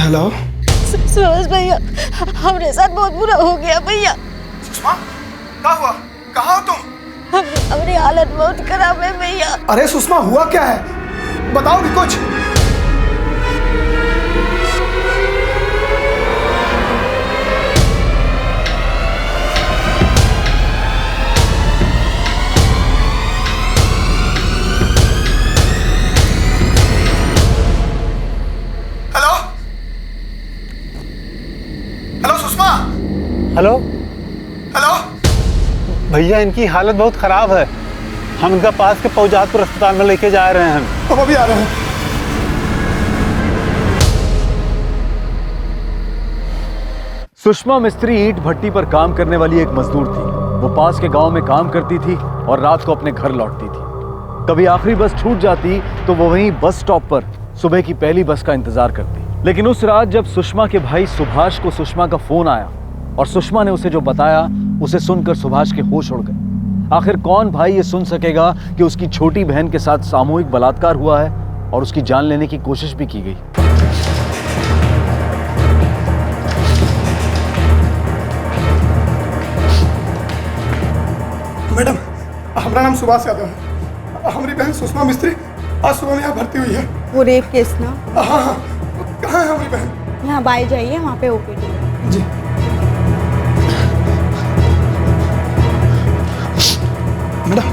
Hello Subhash भैया, हमारे साथ बहुत बुरा हो गया भैया। सुषमा, क्या हुआ? कहाँ हो तुम? हमारी हालत बहुत खराब है भैया। अरे सुषमा, हुआ क्या है? बताओ भी कुछ। Hello hello Sushma. Hello hello भैया, इनकी हालत बहुत खराब है। हम इनका पास के पौजादपुर अस्पताल में लेके जा रहे हैं। हम अभी आ रहे हैं। सुषमा मिस्त्री ईंट भट्टी पर काम करने वाली एक मजदूर थी। वो पास के गांव में काम करती थी और रात को अपने घर लौटती थी। कभी आखिरी बस छूट जाती तो वो वहीं बस स्टॉप पर सुबह की पहली बस का इंतजार करती। लेकिन उस रात जब सुषमा के भाई सुभाष को सुषमा का फोन आया और सुषमा ने उसे जो बताया, उसे सुनकर सुभाष के होश उड़ गए। आखिर कौन भाई ये सुन सकेगा कि उसकी छोटी बहन के साथ सामूहिक बलात्कार हुआ है और उसकी जान लेने की कोशिश भी की गई। मैडम, हमारा नाम सुभाष यादव है। हमारी बहन सुषमा मिस्त्री आज सुबह में यहाँ भर्ती हुई है। वो रेप केस ना? हाँ हाँ, कहाँ है हमारी बहन? यहाँ बाई जाइए, वहाँ पे ओपीडी। जी। मैडम,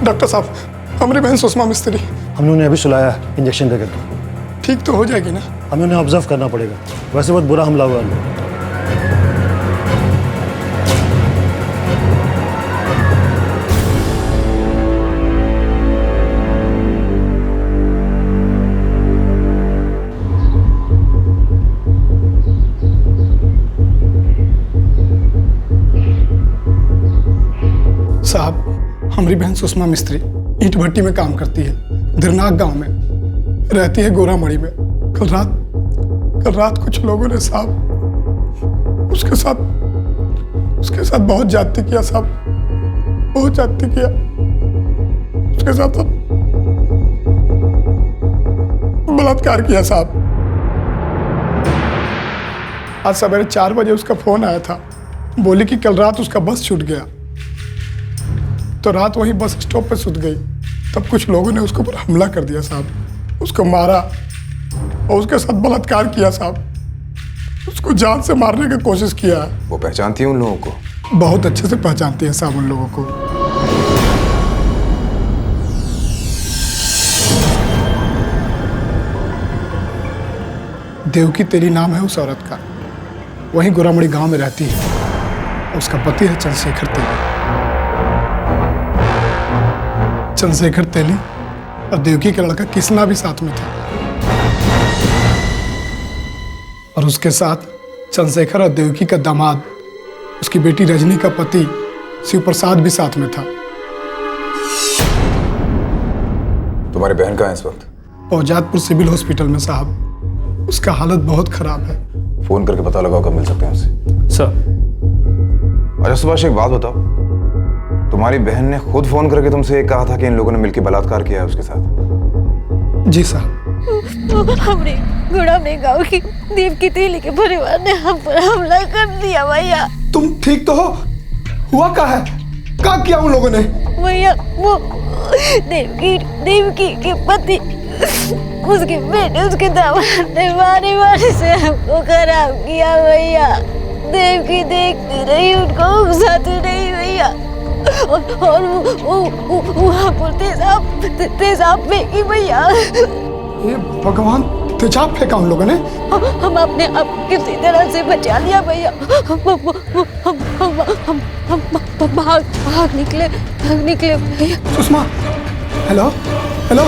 डॉक्टर साहब, हमारी बहन सुषमा मिस्त्री। हमने उन्हें अभी सुलाया इंजेक्शन दे करके। ठीक तो हो जाएगी ना? हमें उन्हें ऑब्जर्व करना पड़ेगा। वैसे बहुत बुरा हमला हुआ है। साहब, हमारी बहन सुषमा मिस्त्री ईंट भट्टी में काम करती है। दिरनाक गांव में रहती है, गोरामड़ी में। कल रात कुछ लोगों ने साहब उसके साथ बहुत ज्यादती किया साहब, बहुत ज्यादती किया उसके साथ, बलात्कार किया साहब। आज सवेरे 4 बजे उसका फोन आया था। बोली कि कल रात उसका बस छूट गया, तो रात वहीं बस स्टॉप पे सुत गई। तब कुछ लोगों ने उसके ऊपर हमला कर दिया साहब, उसको मारा और उसके साथ बलात्कार किया साहब। उसको जान से मारने की कोशिश किया। वो पहचानती है उन लोगों को? बहुत अच्छे से पहचानती है साहब उन लोगों को। देवकी तेली नाम है उस औरत का। वहीं गोरामड़ी गांव में रहती है। उसका पति है चंद्रशेखर तेली। चंद्रशेखर तेली और देवकी का लड़का किसना भी साथ में था, और उसके साथ चंद्रशेखर और देवकी का दामाद, उसकी बेटी रजनी का पति शिव प्रसाद भी साथ में था। तुम्हारी बहन कहाँ है इस वक्त? पौजादपुर सिविल हॉस्पिटल में साहब। उसका हालत बहुत खराब है। फोन करके पता लगाओ कब मिल सकते हैं उससे। सर। अच्छा सुभाष, एक बात बताओ, तुम्हारी बहन ने खुद फोन करके तुमसे ये कहा था कि इन लोगों ने मिलकर बलात्कार किया है उसके साथ? जी साहब। हमने गोरामड़ी गांव की देवकी तेली के परिवार ने हम पर हमला कर दिया भैया। तुम ठीक तो हो? हुआ क्या है? क्या किया उन लोगों ने? भैया, वो देवकी के पति, उसके बेटे, उसके दामाद ने मारे से हमको खराब किया भैया। देवकी देखती रही, उनको उकसाती रही भैया। और वो वहाँ पर तेजाब फेंकी भैया। ये भगवान, तेजाब फेंका उन लोगों ने? हम अपने आप किसी तरह से बचा लिया भैया। हम भाग निकले भैया। Sushma, hello hello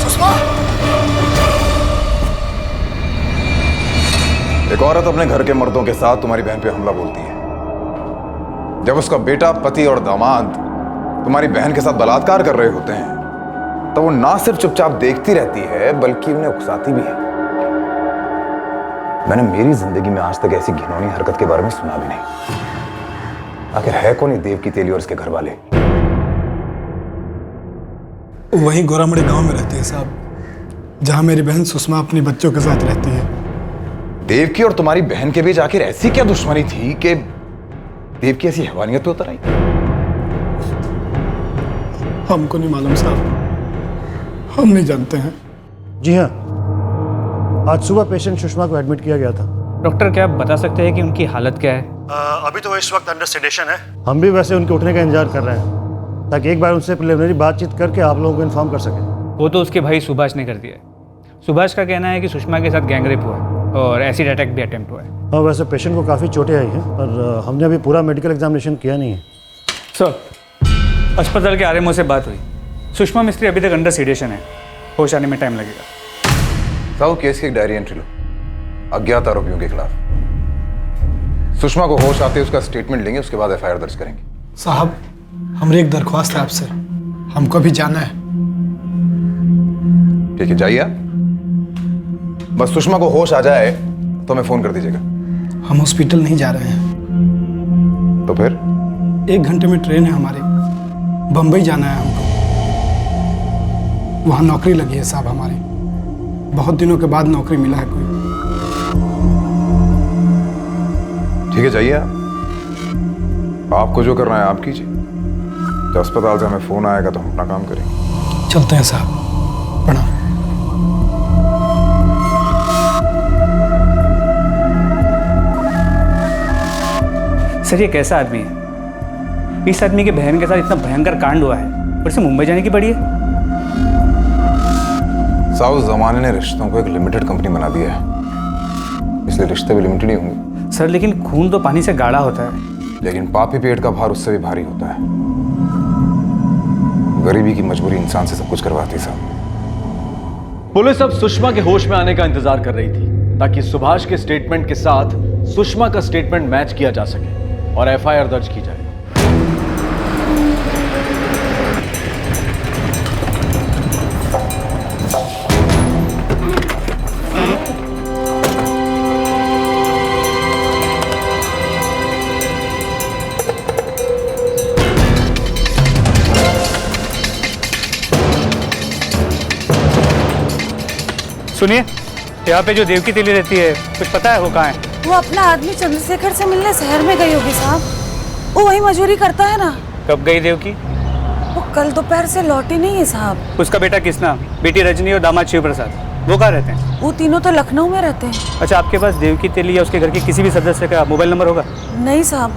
Sushma. एक औरत अपने घर के मर्दों के साथ तुम्हारी बहन पे हमला बोलती है। जब उसका बेटा, पति और दामाद तुम्हारी बहन के साथ बलात्कार कर रहे होते हैं, तो वो ना सिर्फ चुपचाप देखती रहती है बल्कि उन्हें उकसाती भी है। मैंने मेरी जिंदगी में आज तक ऐसी घिनौनी हरकत के बारे में सुना भी नहीं। आखिर है कौन ये देवकी तेली और इसके घर वाले? वहीं गोरामड़ी गांव में रहते हैं साहब। जहाँ मेरी बहन सुषमा अपनी बच्चों के साथ रहती है। देवकी और तुम्हारी बहन के बीच आखिर ऐसी क्या दुश्मनी थी कि देवकी ऐसी हैवानियत पे उतर आई? हमको नहीं मालूम साहब, हम नहीं जानते हैं। जी हाँ, आज सुबह पेशेंट सुषमा को एडमिट किया गया था। डॉक्टर क्या आप बता सकते हैं कि उनकी हालत क्या है? अभी तो इस वक्त अंडर सेडेशन है। हम भी वैसे उनके उठने का इंतजार कर रहे हैं ताकि एक बार उनसे प्रिलिमिनरी बातचीत करके आप लोगों को इन्फॉर्म कर सकें। वो तो उसके भाई सुभाष ने कर दिया है। सुभाष का कहना है कि सुषमा के साथ गैंगरेप हुआ है और एसिड अटैक भी अटेम्प्ट हुआ है। हाँ, वैसे पेशेंट को काफ़ी चोटें आई हैं पर हमने अभी पूरा मेडिकल एग्जामिनेशन किया नहीं है। सर, अस्पताल के आरएमओ से बात हुई। सुषमा मिस्त्री अभी तक अंडर सीडेशन है, होश आने में टाइम लगेगा। साहब, केस की एक डायरी एंट्री लो अज्ञात आरोपियों के खिलाफ। सुषमा को होश आते उसका स्टेटमेंट लेंगे, उसके बाद एफआईआर दर्ज करेंगे। साहब, हमारी एक दरख्वास्त है आपसे, हमको भी जाना है। ठीक है, जाइए आप। बस सुषमा को होश आ जाए तो हमें फोन कर दीजिएगा। हम हॉस्पिटल नहीं जा रहे हैं। तो फिर 1 घंटे में ट्रेन है हमारी, बम्बई जाना है हमको। वहाँ नौकरी लगी है साहब हमारी, बहुत दिनों के बाद नौकरी मिला है कोई। ठीक है, जाइए आप। आपको जो करना है आप कीजिए। जब अस्पताल से हमें फोन आएगा तो हम अपना काम करेंगे। चलते हैं साहब, प्रणाम। सर, ये कैसा आदमी है? इस आदमी की बहन के साथ इतना भयंकर कांड हुआ है और इसे मुंबई जाने की पड़ी है। साहब, जमाने ने रिश्तों को एक लिमिटेड कंपनी बना दिया है, इसलिए रिश्ते भी लिमिटेड ही होंगे। सर, लेकिन खून तो पानी से गाढ़ा होता है। लेकिन पापी पेट का भार उससे भी भारी होता है। गरीबी की मजबूरी इंसान से सब कुछ करवाती है साहब। पुलिस अब सुषमा के होश में आने का इंतजार कर रही थी ताकि सुभाष के स्टेटमेंट के साथ सुषमा का स्टेटमेंट मैच किया जा सके और एफआईआर दर्ज की जाए। सुनिए, यहाँ पे जो देवकी तेली रहती है, कुछ पता है वो कहाँ है? वो अपना आदमी चंद्रशेखर से मिलने शहर में गई होगी साहब। वो वही मजदूरी करता है ना। कब गई देवकी? वो कल दोपहर से लौटी नहीं है साहब। उसका बेटा कृष्णा, बेटी रजनी और दामाद शिव प्रसाद, वो कहाँ रहते हैं? वो तीनों तो लखनऊ में रहते हैं। अच्छा, आपके पास देवकी तेली या उसके घर के किसी भी सदस्य का मोबाइल नंबर होगा? नहीं साहब।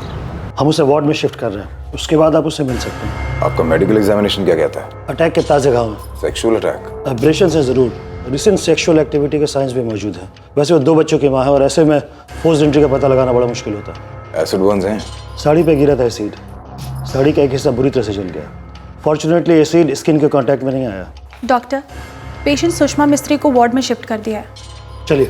हम उसे वार्ड में शिफ्ट कर रहे हैं, उसके बाद आप उससे मिल सकते हैं। आपका मेडिकल एग्जामिनेशन क्या कहता है? अटैक के ताज़े घाव हैं, सेक्सुअल अटैक? एब्रेशन से ज़रूर। रिसेंट सेक्सुअल एक्टिविटी के साइंस भी मौजूद है। वैसे वो 2 बच्चों की माँ है और ऐसे में फोर्स एंट्री का पता लगाना बड़ा मुश्किल होता है। एसिड बर्न्स हैं? साड़ी पे गिरा था एसिड, साड़ी का एक हिस्सा बुरी तरह से जल गया। फॉर्चुनेटली एसिड स्किन के कांटेक्ट में नहीं आया। डॉक्टर, पेशेंट सुषमा मिस्त्री को वार्ड में शिफ्ट कर दिया है। चलिए।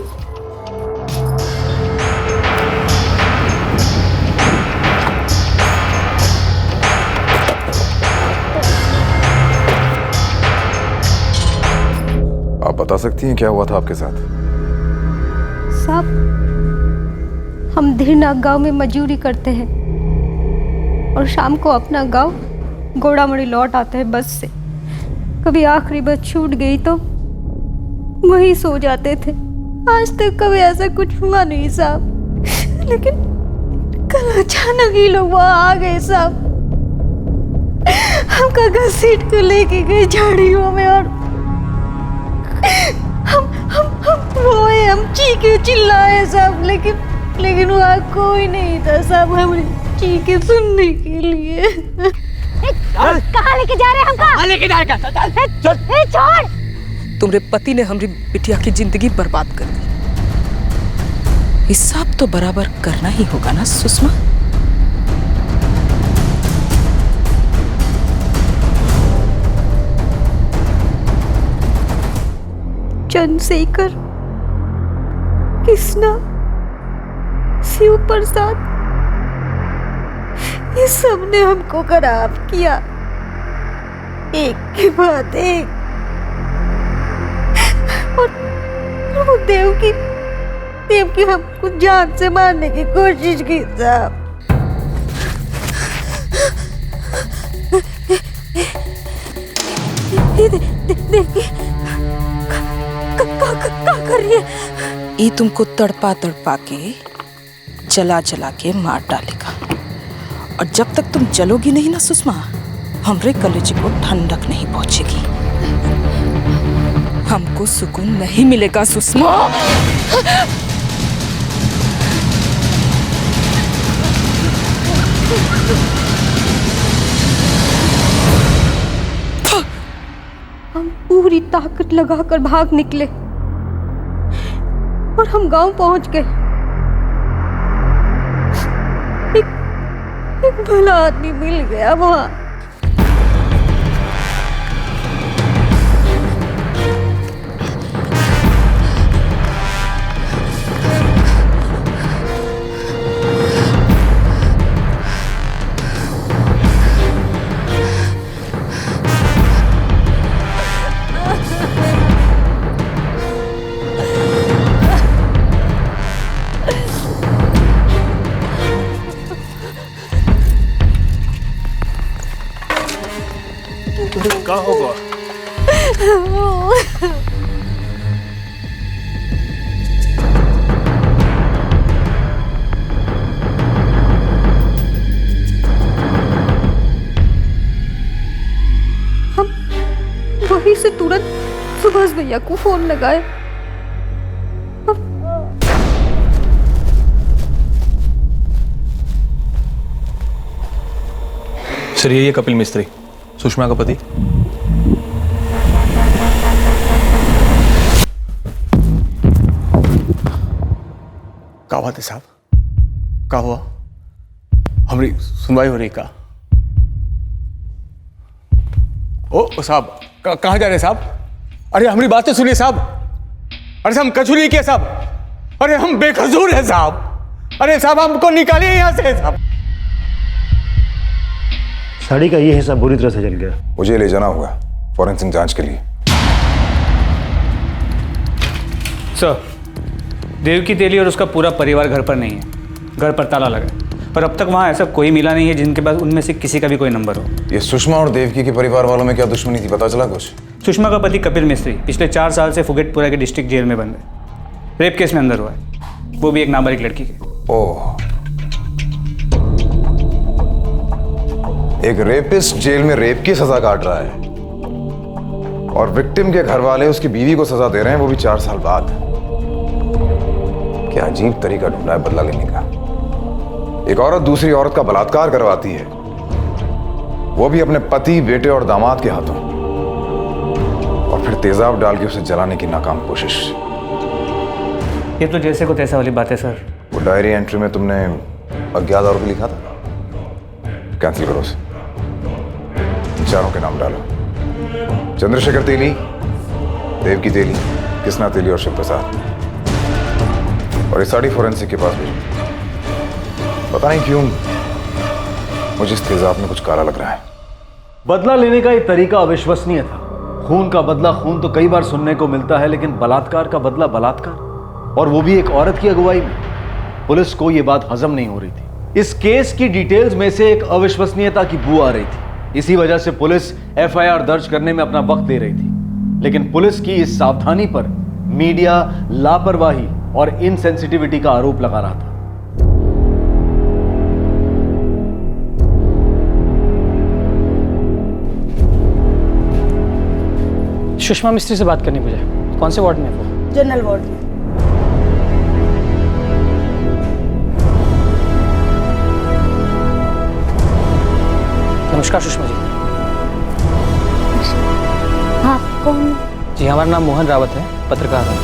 आप बता सकती हैं क्या हुआ था आपके साथ? साहब, हम धीरनाग गांव में मजदूरी करते हैं और शाम को अपना गांव गोड़ामड़ी लौट आते हैं बस से। कभी आखिरी बस छूट गई तो वहीं सो जाते थे। आज तक कभी ऐसा कुछ हुआ नहीं साहब, लेकिन कल अचानक ही लोग वहाँ आ गए साहब। हमका घसीट को लेके गए झाड़ियों में और हम रोए, हम चीखे चिल्लाए सब, लेकिन वहाँ कोई नहीं था सब हमारी चीखे सुनने के लिए। कहाँ लेके जा रहे हैं हमका? लेके जाएगा। छोड़। तुम्हारे पति ने हमारी बिटिया की जिंदगी बर्बाद कर दी। हिसाब तो बराबर करना ही होगा ना सुषमा? चंद्रशेखर, कृष्णा, शिव प्रसाद, ये सब ने हमको खराब किया, एक के बाद एक। और वो देवकी हमको जान से मारने की कोशिश की साहब। देवकी कर रही है? ये तुमको तड़पा तड़पा के जला जला के मार डालेगा, और जब तक तुम जलोगी नहीं ना सुषमा, हमरे कलेजे को ठंडक नहीं पहुंचेगी, हमको सुकून नहीं मिलेगा सुषमा। हम पूरी ताकत लगाकर भाग निकले और हम गांव पहुंच गए। एक भला आदमी मिल गया वहां। क्या होगा? हम वहीं से तुरंत सुभाष भैया को फोन लगाए। सर ये कपिल मिस्त्री, सुषमा का पति। क्या बात है साहब? क्या हुआ? हमारी सुनवाई हो रही का? ओ साहब, कहाँ जा रहे साहब? अरे हमारी बात तो सुनिए साहब। अरे हम कछु नहीं किया साहब। अरे हम बेकसूर हैं साहब। अरे साहब हमको निकालिए यहाँ से साहब। साड़ी का ये हिस्सा बुरी तरह से जल गया। मुझे ले जाना होगा फॉरेंसिक जांच के लिए। सर, देवकी तेली और उसका पूरा परिवार घर पर नहीं है। घर पर ताला लगा है, पर अब तक वहाँ ऐसा कोई मिला नहीं है जिनके पास उनमें से किसी का भी कोई नंबर हो। ये सुषमा और देवकी के परिवार वालों में क्या दुश्मनी थी, पता चला कुछ? सुषमा का पति कपिल मिस्त्री पिछले 4 साल से फुगेटपुरा के डिस्ट्रिक्ट जेल में बंद है। रेप केस में अंदर हुआ है, वो भी एक नाबालिग लड़की के। ओह, एक रेपिस्ट जेल में रेप की सजा काट रहा है और विक्टिम के घर वाले उसकी बीवी को सजा दे रहे हैं, वो भी 4 साल बाद। क्या अजीब तरीका ढूंढा है बदला लेने का। एक औरत दूसरी औरत का बलात्कार करवाती है, वो भी अपने पति, बेटे और दामाद के हाथों, और फिर तेजाब डाल के उसे जलाने की नाकाम कोशिश। ये तो जैसे को तैसा वाली बात है सर। वो डायरी एंट्री में तुमने अज्ञात आरोपी लिखा था, कैंसिल करो उसे। चारों के नाम डालो, चंद्रशेखर तेली, देवकी तेली, कृष्णा तेली और शिव प्रसाद। और ये साड़ी फॉरेंसिक के पास भेजो। पता नहीं क्यों मुझे इस तेजाब में कुछ काला लग रहा है। बदला लेने का ये तरीका अविश्वसनीय था। खून का बदला खून तो कई बार सुनने को मिलता है, लेकिन बलात्कार का बदला बलात्कार, और वो भी एक औरत की अगुवाई में। पुलिस को ये बात हजम नहीं हो रही थी। इस केस की डिटेल्स में से एक अविश्वसनीयता की बू आ रही थी। इसी वजह से पुलिस एफआईआर दर्ज करने में अपना वक्त दे रही थी। लेकिन पुलिस की इस सावधानी पर मीडिया लापरवाही और इनसेंसिटिविटी का आरोप लगा रहा था। सुषमा मिस्त्री से बात करनी मुझे। कौन से वार्ड में है वो? जनरल वार्ड में। नमस्कार सुषमा जी। हाँ, कौन? जी हमारा नाम मोहन रावत है, पत्रकार है।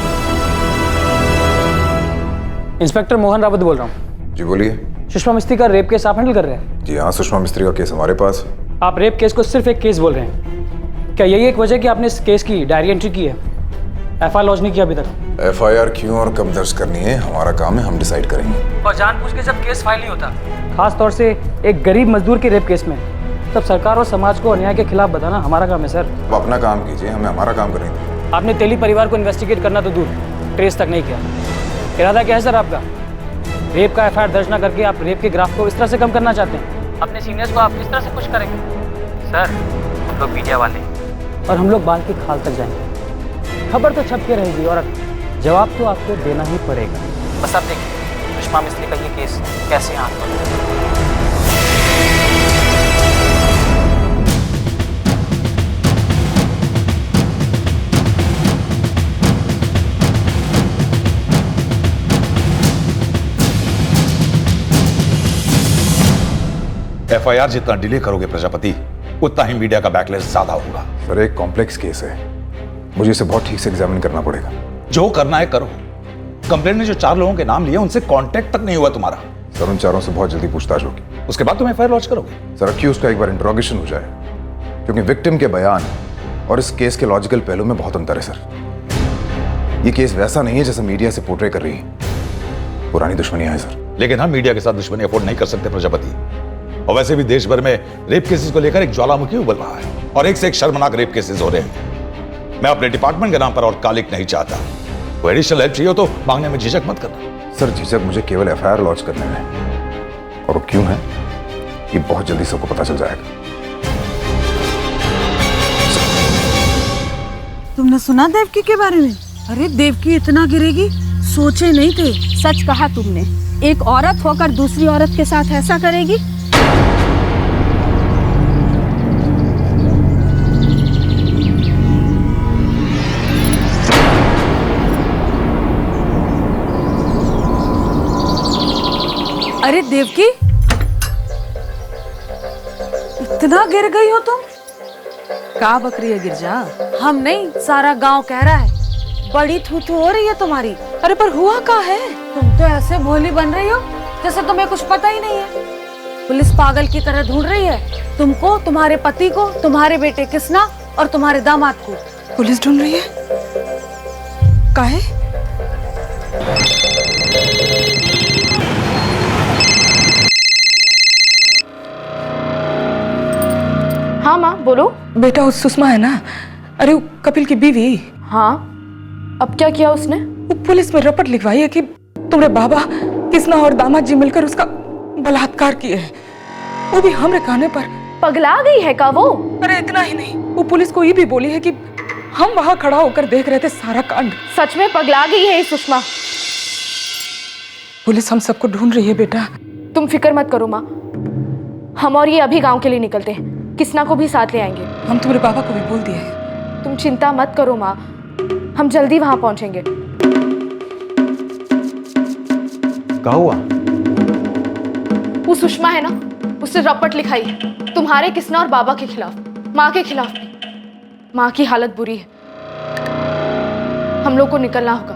इंस्पेक्टर मोहन रावत बोल रहा हूँ। जी बोलिए। सुषमा मिस्त्री का रेप केस आप हैंडल कर रहे हैं? जी हाँ, सुषमा मिस्त्री का केस हमारे पास। आप रेप केस को सिर्फ एक केस बोल रहे हैं, क्या यही एक वजह कि आपने इस केस की डायरी एंट्री की है? एफआईआर लॉन्च नहीं किया अभी तक? एफआईआर क्यों और कब दर्ज करनी है हमारा काम है, हम डिसाइड करेंगे। और जानबूझ के जब केस फाइल नहीं होता, खास तौर से एक गरीब मजदूर के रेप केस में, तब सरकार और समाज को अन्याय के खिलाफ बताना हमारा काम है सर। आप अपना काम कीजिए, हमें हमारा काम करने दीजिए। आपने तेली परिवार को इन्वेस्टिगेट करना तो दूर, ट्रेस तक नहीं किया। इरादा क्या है सर आपका? रेप का एफआईआर दर्ज ना करके आप रेप के ग्राफ को इस तरह से कम करना चाहते हैं? अपने सीनियर्स को आप इस तरह से खुश करेंगे? सर हम लोग मीडिया वाले, और हम लोग बाल की खाल तक जाएंगे। खबर तो छप के रहेगी और जवाब तो आपको देना ही पड़ेगा। बस आप देखिए सुषमा मिस्त्री का ये केस कैसे हाथ में। एफआईआर जितना डिले करोगे प्रजापति, उतना ही मीडिया का बैकलेस ज्यादा होगा। सर एक कॉम्प्लेक्स केस है, मुझे इसे बहुत ठीक से एग्जामिन करना पड़ेगा। जो करना है करो। कंप्लेंट ने जो 4 लोगों के नाम लिए उनसे कांटेक्ट तक नहीं हुआ तुम्हारा। सर उन 4 से बहुत जल्दी पूछताछ होगी। उसके बाद तुम एफआईआर लॉन्च करोगे। सर अक्यूज का एक बार इंट्रोगेशन हो जाए, क्योंकि विक्टिम के बयान और इस केस के लॉजिकल पहलू में बहुत अंतर है सर। ये केस वैसा नहीं है जैसे मीडिया से पोर्ट्रे कर रही है। पुरानी दुश्मनियां हैं सर। लेकिन हम मीडिया के साथ दुश्मनी अफोर्ड नहीं कर सकते प्रजापति। और वैसे भी देश भर में रेप केसेस को लेकर एक ज्वालामुखी उबल रहा है और एक से एक शर्मनाक रेप केसेस हो रहे हैं। मैं अपने डिपार्टमेंट के नाम पर और कालिक नहीं चाहता। कोई एडिशनल हेल्प चाहिए हो तो मांगने में झिझक मत करना। सर झिझक मुझे केवल एफआईआर लॉन्च करने में, और वो क्यों है ये बहुत जल्दी सबको पता चल जाएगा। तुमने सुना देवकी के बारे में? अरे देवकी इतना गिरेगी सोचे नहीं थे। सच कहा तुमने। एक औरत होकर दूसरी औरत के साथ ऐसा करेगी? अरे देवकी इतना गिर गई हो तुम? का बकरी है गिरजा? हम नहीं, सारा गांव कह रहा है। बड़ी थू-थू हो रही है तुम्हारी। अरे पर हुआ का है? तुम तो ऐसे भोली बन रही हो जैसे तुम्हें कुछ पता ही नहीं है। पुलिस पागल की तरह ढूंढ रही है तुमको, तुम्हारे पति को, तुम्हारे बेटे किसना और तुम्हारे दामाद को। पुलिस ढूंढ रही है? काहे? हाँ माँ बोलो। बेटा उस सुषमा है ना, अरे वो कपिल की बीवी। हाँ, अब क्या किया उसने? वो पुलिस में रपट लिखवाई है कि तुम्हारे बाबा किसना और दामाद जी मिलकर उसका बलात्कार किए हैं, वो भी हमरे कहने पर। पगला गई है का वो? अरे इतना ही नहीं, वो पुलिस को ये भी बोली है कि हम वहां खड़ा होकर देख रहे थे सारा कांड। सच में पगला गई है ये सुषमा। पुलिस हम सबको ढूंढ रही है बेटा। तुम फिक्र मत करो माँ, हम और ये अभी गांव के लिए निकलते हैं। किसना को भी साथ ले आएंगे। हम तुम्हारे बाबा को भी बोल दिए हैं। तुम चिंता मत करो माँ, हम जल्दी वहां पहुंचेंगे। क्या हुआ? वो सुषमा है ना, उससे रपट लिखाई है तुम्हारे किसना और बाबा के खिलाफ, माँ के खिलाफ भी। माँ की हालत बुरी है। हम लोग को निकलना होगा।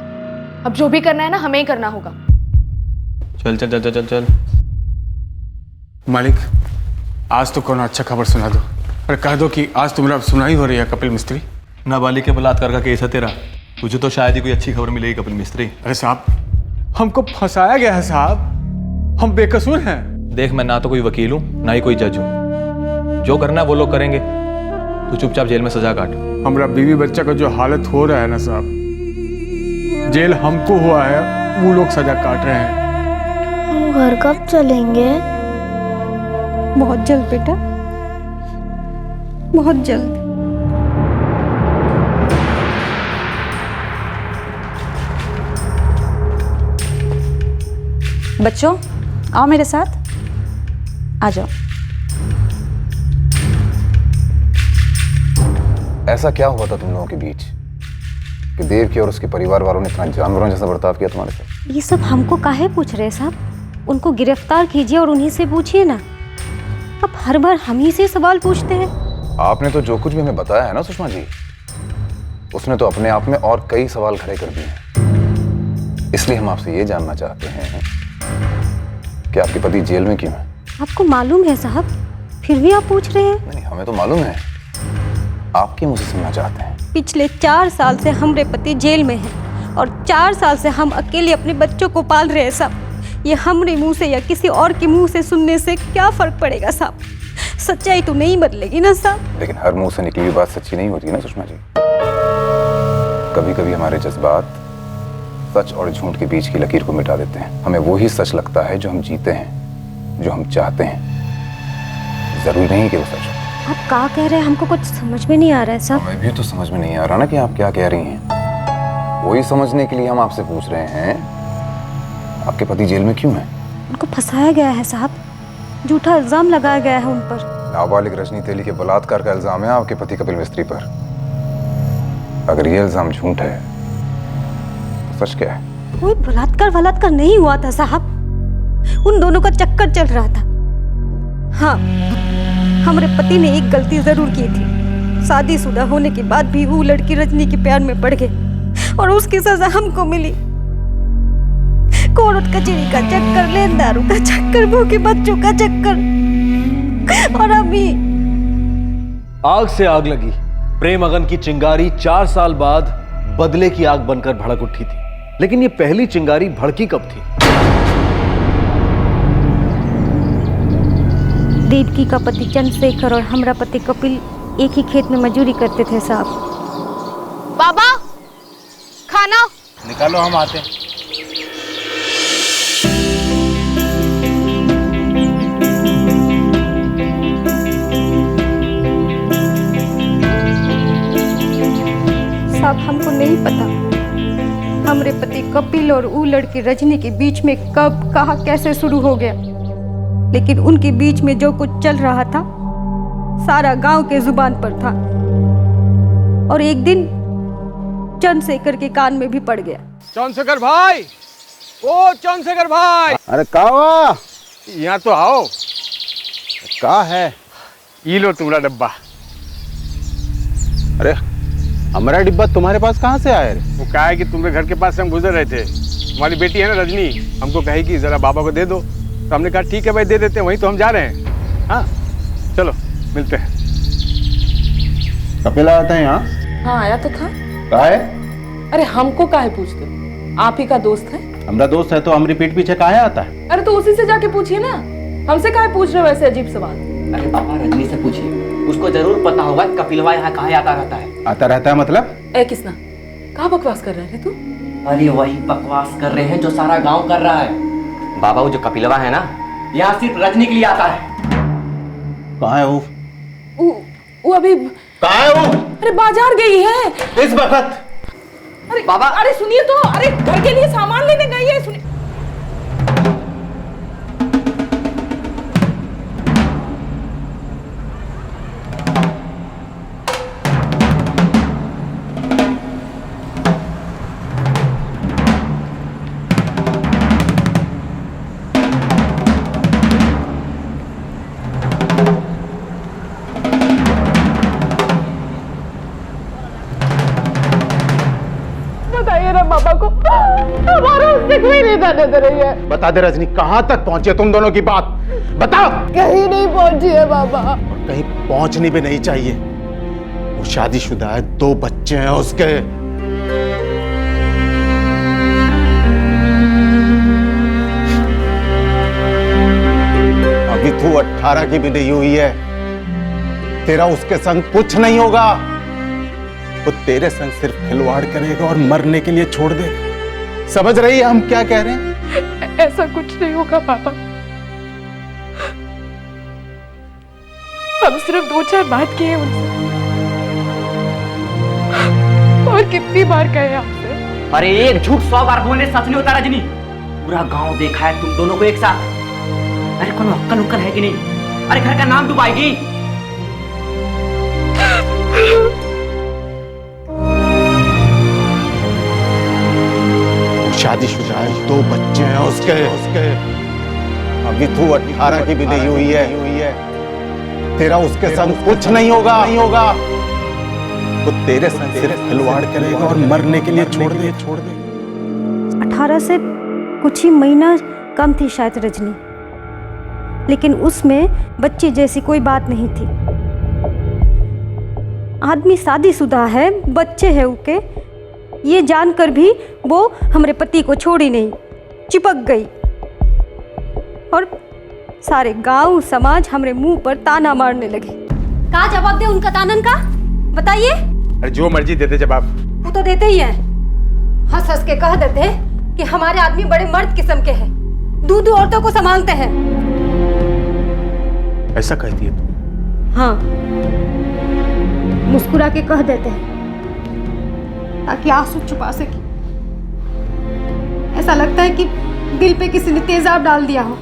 अब जो भी करना है ना हमें ही करना होगा। चल चल चल चल चल चल। मालिक आज तो कौन अच्छा खबर सुना दो और कह दो कि आज तुम्हारा सुनाई हो रही है कपिल मिस्त्री। नाबालिग के बलात्कार का केस है तेरा, तुझे तो शायद ही कोई अच्छी खबर मिलेगी कपिल मिस्त्री। अरे साहब हमको फंसाया गया है साहब, हम बेकसूर हैं। देख मैं ना तो कोई वकील हूँ ना ही कोई जज हूँ, जो करना है वो लोग करेंगे। तू चुपचाप जेल में सजा काट। हमारा बीवी बच्चा का जो हालत हो रहा है ना साहब, जेल हमको हुआ है, वो लोग सजा काट रहे हैं। हम घर कब चलेंगे? बहुत जल्द बेटा, बहुत जल्द। बच्चों आओ मेरे साथ, आ जाओ। ऐसा क्या हुआ था तुम लोगों के बीच कि देवकी और उसके परिवार वालों ने इतना जानवरों जैसा बर्ताव किया तुम्हारे साथ? ये सब हमको काहे पूछ रहे साहब? उनको गिरफ्तार कीजिए और उन्हीं से पूछिए ना। अब हर बार हम ही से सवाल पूछते हैं। आपने तो जो कुछ भी हमें बताया है ना सुषमा जी, उसने तो अपने आप में और कई सवाल खड़े कर दिए हैं। इसलिए हम आपसे ये जानना चाहते हैं कि आपके पति जेल में क्यों है? आपको मालूम है साहब, फिर भी आप पूछ रहे हैं? नहीं, हमें तो मालूम है, आपके मुंह से सुनना चाहते हैं। पिछले 4 साल से हमारे पति जेल में हैं और 4 साल से हम अकेले अपने बच्चों को पाल रहे हैं साहब। ये हमारे मुंह से या किसी और के मुंह से सुनने से क्या फर्क पड़ेगा साहब? सच्चाई तो नहीं बदलेगी ना साहब। लेकिन हर मुंह से निकली हुई बात सच्ची नहीं होती ना सुषमा जी। कभी कभी हमारे जज्बात सच और झूठ के बीच की लकीर को मिटा देते हैं। हमें वो ही सच लगता है जो हम जीते हैं, जो हम चाहते हैं। जरूरी नहीं कि वो सच हो। आप क्या कह रहे हैं? हमको कुछ समझ में नहीं आ रहा है साहब। हमें भी तो समझ में नहीं आ रहा ना कि आप क्या कह रही हैं। वही समझने के लिए हम आपसे पूछ रहे हैं, आपके पति जेल में क्यों हैं? उनको फंसाया गया है साहब, झूठा इल्जाम लगाया गया है उन पर। नाबालिग रजनी तेली के बलात्कार का इल्जाम है आपके पति कपिल मिस्त्री पर। अगर ये इल्जाम झूठ है तो सच क्या है? कोई बलात्कार नहीं हुआ था साहब, उन दोनों का चक्कर चल रहा था। हाँ, हमारे पति ने एक गलती जरूर की थी, शादीशुदा होने के बाद भी वो लड़की रजनी के प्यार में पड़ गई और उसकी सजा हमको मिली। कोर्ट कचहरी का चक्कर, लेन दारू का चक्कर, भूखे बच्चों का चक्कर, और अभी आग से आग लगी। प्रेम अगन की चिंगारी 4 साल बाद बदले की आग बनकर भड़क उठी थी, लेकिन ये पहली चिंगारी भड़की कब थी? देवकी का पति चंद्रशेखर और हमारा पति कपिल एक ही खेत में मजदूरी करते थे साहब। बाबा, खाना निकालो, हम आते हैं। साहब, हमको नहीं पता हमारे पति कपिल और वो लड़की रजनी के बीच में कब, कहाँ, कैसे शुरू हो गया, लेकिन उनके बीच में जो कुछ चल रहा था सारा गांव के जुबान पर था और एक दिन चंद्रशेखर के कान में भी पड़ गया। चंद्रशेखर भाई, ओ चंद्रशेखर भाई, अरे कहा यहाँ तो आओ। का है? ये लो तुम्हारा डब्बा। अरे हमारा डिब्बा तुम्हारे पास कहाँ से आया रे? वो कहा है कि तुम्हारे घर के पास से हम गुजर रहे थे, हमारी बेटी है ना रजनी, हमको कही कि जरा बाबा को दे दो, तो हमने कहा ठीक है भाई दे देते हैं, वहीं तो हम जा रहे हैं। हाँ चलो मिलते हैं। कपिल आया था यहाँ? हाँ आया तो था। कहा है? अरे हमको काहे पूछते, आप ही का दोस्त है। हमारा दोस्त है तो हमारी पीठ पीछे काहे आता है? अरे तो उसी से जाके पूछिए ना, हमसे काहे पूछ रहे हो ऐसे अजीब सवाल। अरे पापा रजनी से पूछिए, उसको जरूर पता होगा कपिलवा यहाँ कहाँ आता रहता है। आता रहता है मतलब? ए किसना, कहाँ बकवास कर रहे थे तू? अरे वही बकवास कर रहे हैं जो सारा गांव कर रहा है। बाबा वो जो कपिलवा है ना, यहाँ सिर्फ रजनी के लिए आता है। कहाँ है वो? वो अभी कहाँ है वो? अरे बाजार गई है इस वक्त। अरे बाबा, अरे सुनिए तो, अरे घर के लिए सामान लेने गई है, सुनिए। पापा को हमारा उससे कोई नहीं जाने दे रही है। बता दे रजनी, कहाँ तक पहुंचे तुम दोनों की बात? बताओ। कहीं नहीं पहुंची है बाबा। और कहीं पहुंचनी भी नहीं चाहिए। वो शादीशुदा है, 2 बच्चे हैं उसके। अभी तू 18 की भी नहीं हुई है, तेरा उसके संग कुछ नहीं होगा। वो तेरे संग सिर्फ खिलवाड़ करेगा और मरने के लिए छोड़ देगा। समझ रही है हम क्या कह रहे हैं? ऐसा कुछ नहीं होगा पापा, हम सिर्फ 2-4 बात किए उनसे, और कितनी बार कहे आपसे। अरे एक झूठ 100 बार बोलने सच नहीं होता रजनी। पूरा गांव देखा है तुम दोनों को एक साथ। अरे कौन अक्कल उक्कल है कि नहीं? अरे घर का नाम डुबाएगी। शादीशुदा है, 2 बच्चे हैं उसके। अभी तू 18 की भी नहीं हुई है, तेरा उसके संग कुछ नहीं होगा। वो तेरे संग सिर्फ खिलवाड़ करेगा और मरने के लिए छोड़ दे। 18 से कुछ ही महीना कम थी शायद रजनी, लेकिन उसमें बच्चे जैसी कोई बात नहीं थी। आदमी शादीशुदा है, बच्चे हैं उनके, ये जानकर भी वो हमारे पति को छोड़ी नहीं, चिपक गई और सारे गांव समाज हमारे मुंह पर ताना मारने लगे। क्या जवाब दे उनका तानन का, बताइए। अरे जो मर्जी देते जवाब। वो तो देते ही हैं, हंस हंस के कह देते हैं कि हमारे आदमी बड़े मर्द किस्म के हैं, दूध औरतों को संभालते हैं। ऐसा कहती है तू? हाँ, मुस्कुरा के कह देते हैं ताकि आंसू छुपा सके। ऐसा लगता है कि दिल पे किसी ने तेजाब डाल दिया हो।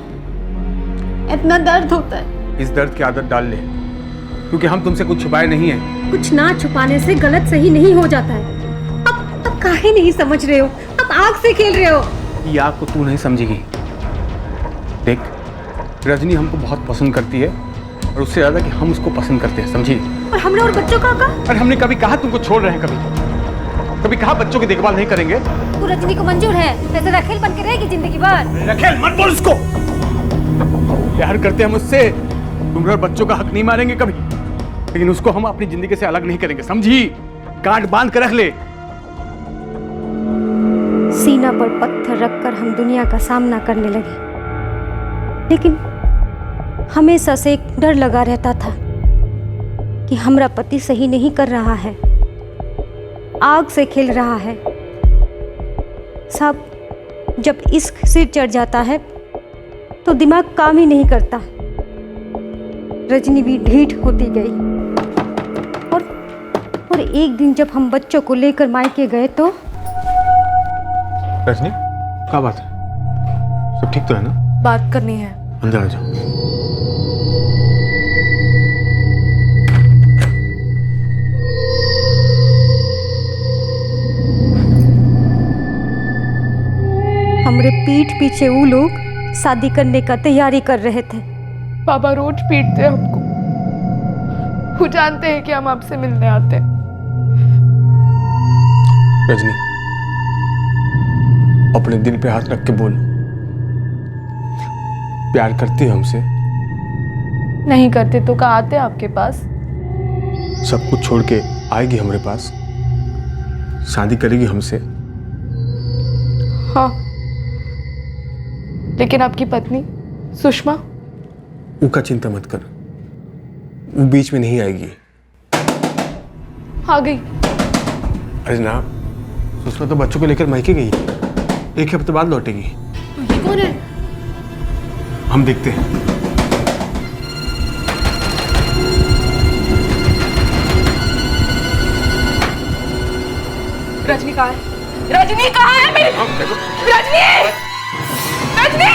इतना दर्द होता है। इस दर्द की आदत डाल ले, क्योंकि हम तुमसे कुछ छुपाए नहीं है। कुछ ना छुपाने से गलत सही नहीं हो जाता है। अब काहे नहीं समझ रहे हो? अब आग से खेल रहे हो। ये आग को तू नहीं समझेगी। देख, रजनी हमको बहुत पसंद करती है और उससे ज्यादा कि हम उसको पसंद करते हैं, समझी? और हमने और बच्चों का अरे हमने कभी कहा तुमको छोड़ रहे हैं? कभी कहा बच्चों की देखभाल नहीं करेंगे? तो रजनी को मंजूर है, वैसे रखेल बन के रहेगी जिंदगी भर। रखेल मत बोल उसको। प्यार करते हैं मुझसे, तुम और बच्चों का हक नहीं मारेंगे कभी, लेकिन उसको हम अपनी जिंदगी से अलग नहीं करेंगे, समझी? गांठ बांध कर रख ले। सीना पर पत्थर रखकर हम दुनिया का सामना करने लगे, लेकिन हमेशा से एक डर लगा रहता था कि हमारा पति सही नहीं कर रहा है, आग से खेल रहा है। साहब, जब इश्क सिर चढ़ जाता है तो दिमाग काम ही नहीं करता। रजनी भी ढीठ होती गई और एक दिन जब हम बच्चों को लेकर मायके गए तो रजनी, क्या बात है? सब ठीक तो है ना? बात करनी है। अंदर आ जाओ। हमरे पीठ पीछे वो लोग शादी करने का तैयारी कर रहे थे। पापा रोज पीटते हैं हमको। वो जानते हैं कि हम आपसे मिलने आते हैं। रजनी, अपने दिल पे हाथ रख के बोल, प्यार करती है हमसे? नहीं करते तो कहाँ आते आपके पास? सब कुछ छोड़ के आएगी हमारे पास, शादी करेगी हमसे? हाँ, लेकिन आपकी पत्नी सुषमा? उनका चिंता मत कर, वो बीच में नहीं आएगी। आ गई। अरे ना, सुषमा तो बच्चों को लेकर मायके गई, एक हफ्ते बाद लौटेगी। ये कौन है? हम देखते हैं। रजनी कहाँ है? रजनी कहाँ है मेरी? रजनी! रजनी!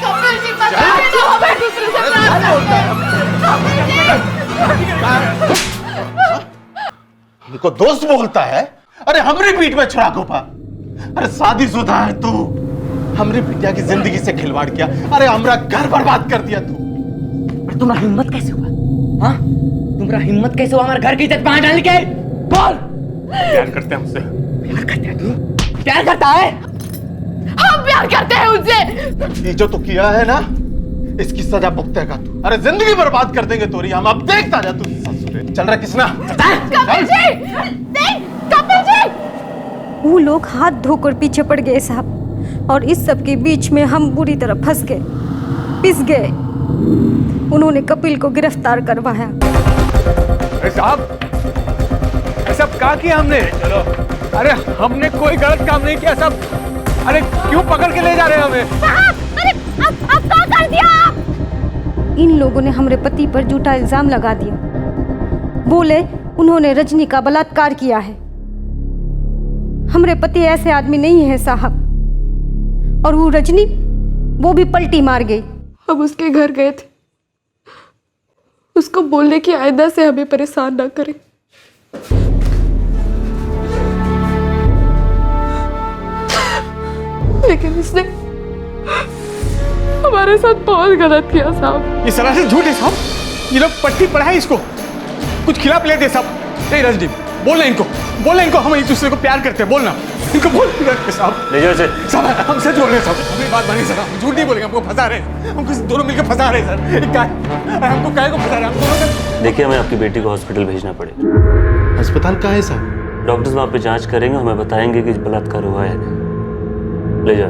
कपिल जी, पता है तो हमें दूसरे से प्यार करते हैं। हमको दोस्त बोलता है? अरे हमरी पीठ में छुरा घोपा। अरे शादीशुदा है तू, हमरी बिटिया की जिंदगी से खिलवाड़ किया। अरे हमारा घर बर्बाद कर दिया तू। तुम्हारा हिम्मत कैसे हुआ? हाँ, तुम्हारा हिम्मत कैसे हुआ हमारे घर की इज्जत बाहर डालने के? बोल। प्यार करते हैं हमसे? प्यार करता है तू? प्यार करता है? हम प्यार करते हैं उनसे। ये जो तू किया है ना, इसकी सजा भुगतेगा तू। अरे जिंदगी बर्बाद कर देंगे तोरी हम। अब देखता जा तू। चल रहा किसना? कपिल जी! कपिल जी! वो लोग हाथ धोकर पीछे पड़ गए साहब, और इस सब के बीच में हम बुरी तरह फंस गए, पिस गए। उन्होंने कपिल को गिरफ्तार करवाया। अरे साहब, ऐसा क्या किया हमने? अरे हमने कोई गलत काम नहीं किया साहब। अरे क्यों पकड़ के ले जा रहे हैं हमें? साहब, अरे अब क्या कर दिया आप? इन लोगों ने हमारे पति पर झूठा इल्जाम लगा दिया। बोले उन्होंने रजनी का बलात्कार किया है। हमारे पति ऐसे आदमी नहीं है साहब। और वो रजनी, वो भी पलटी मार गई। हम उसके घर गए थे, उसको बोलने की आयदा से हमें परेशान ना करें। लेकिन इसने हमारे साथ बहुत गलत किया साहब। ये सरासर झूठ है साहब। ये लोग पट्टी पढ़ाए इसको, कुछ खिला पिला दे साहब। नहीं रजनी, बोलना इनको, बोलना इनको हम एक दूसरे को प्यार करते हैं। बोलना इनको, बोल साहब। ले जाओ साहब, हम सच बोल रहे हैं साहब, हमें बात मानिए सर, हम झूठ नहीं बोलेंगे। हमको फंसा रहे हैं, हमको दोनों मिलकर फंसा रहे हैं सर। हमको काहे को फंसा रहे हैं हम दोनों? देखिए, हमें आपकी बेटी को हॉस्पिटल भेजना पड़ेगा। अस्पताल कहाँ है साहब? डॉक्टर्स वहाँ पे जांच करेंगे, हमें बताएंगे कि बलात्कार हुआ है। ले जाओ।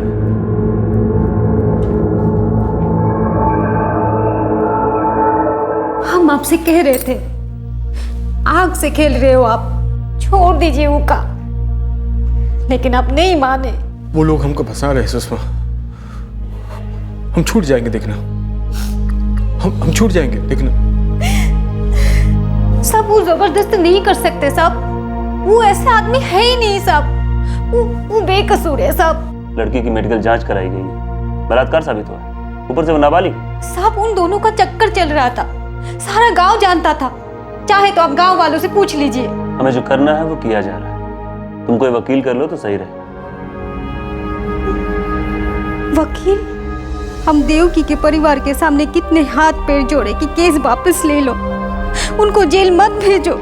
हम आपसे कह रहे थे, आग से खेल रहे हो आप, छोड़ दीजिए उनका, लेकिन आप नहीं माने। वो लोग हमको फंसा रहे हैं सुषमा। हम छूट जाएंगे देखना, हम छूट जाएंगे देखना। साहब वो जबरदस्ती नहीं कर सकते साहब, वो ऐसे आदमी है ही नहीं साहब, वो बेकसूर है साहब। लड़की की मेडिकल जांच कराई गई है, बलात्कार साबित हुआ है, ऊपर से वो नाबालिग। साहब उन दोनों का चक्कर चल रहा था, सारा गांव जानता था, चाहे तो आप गांव वालों से पूछ लीजिए। हमें जो करना है वो किया जा रहा है, तुम कोई वकील कर लो तो सही रहे। वकील? हम देवकी के परिवार के सामने कितने हाथ पैर जोड़े कि केस वापस ले लो, उनको जेल मत भेजो,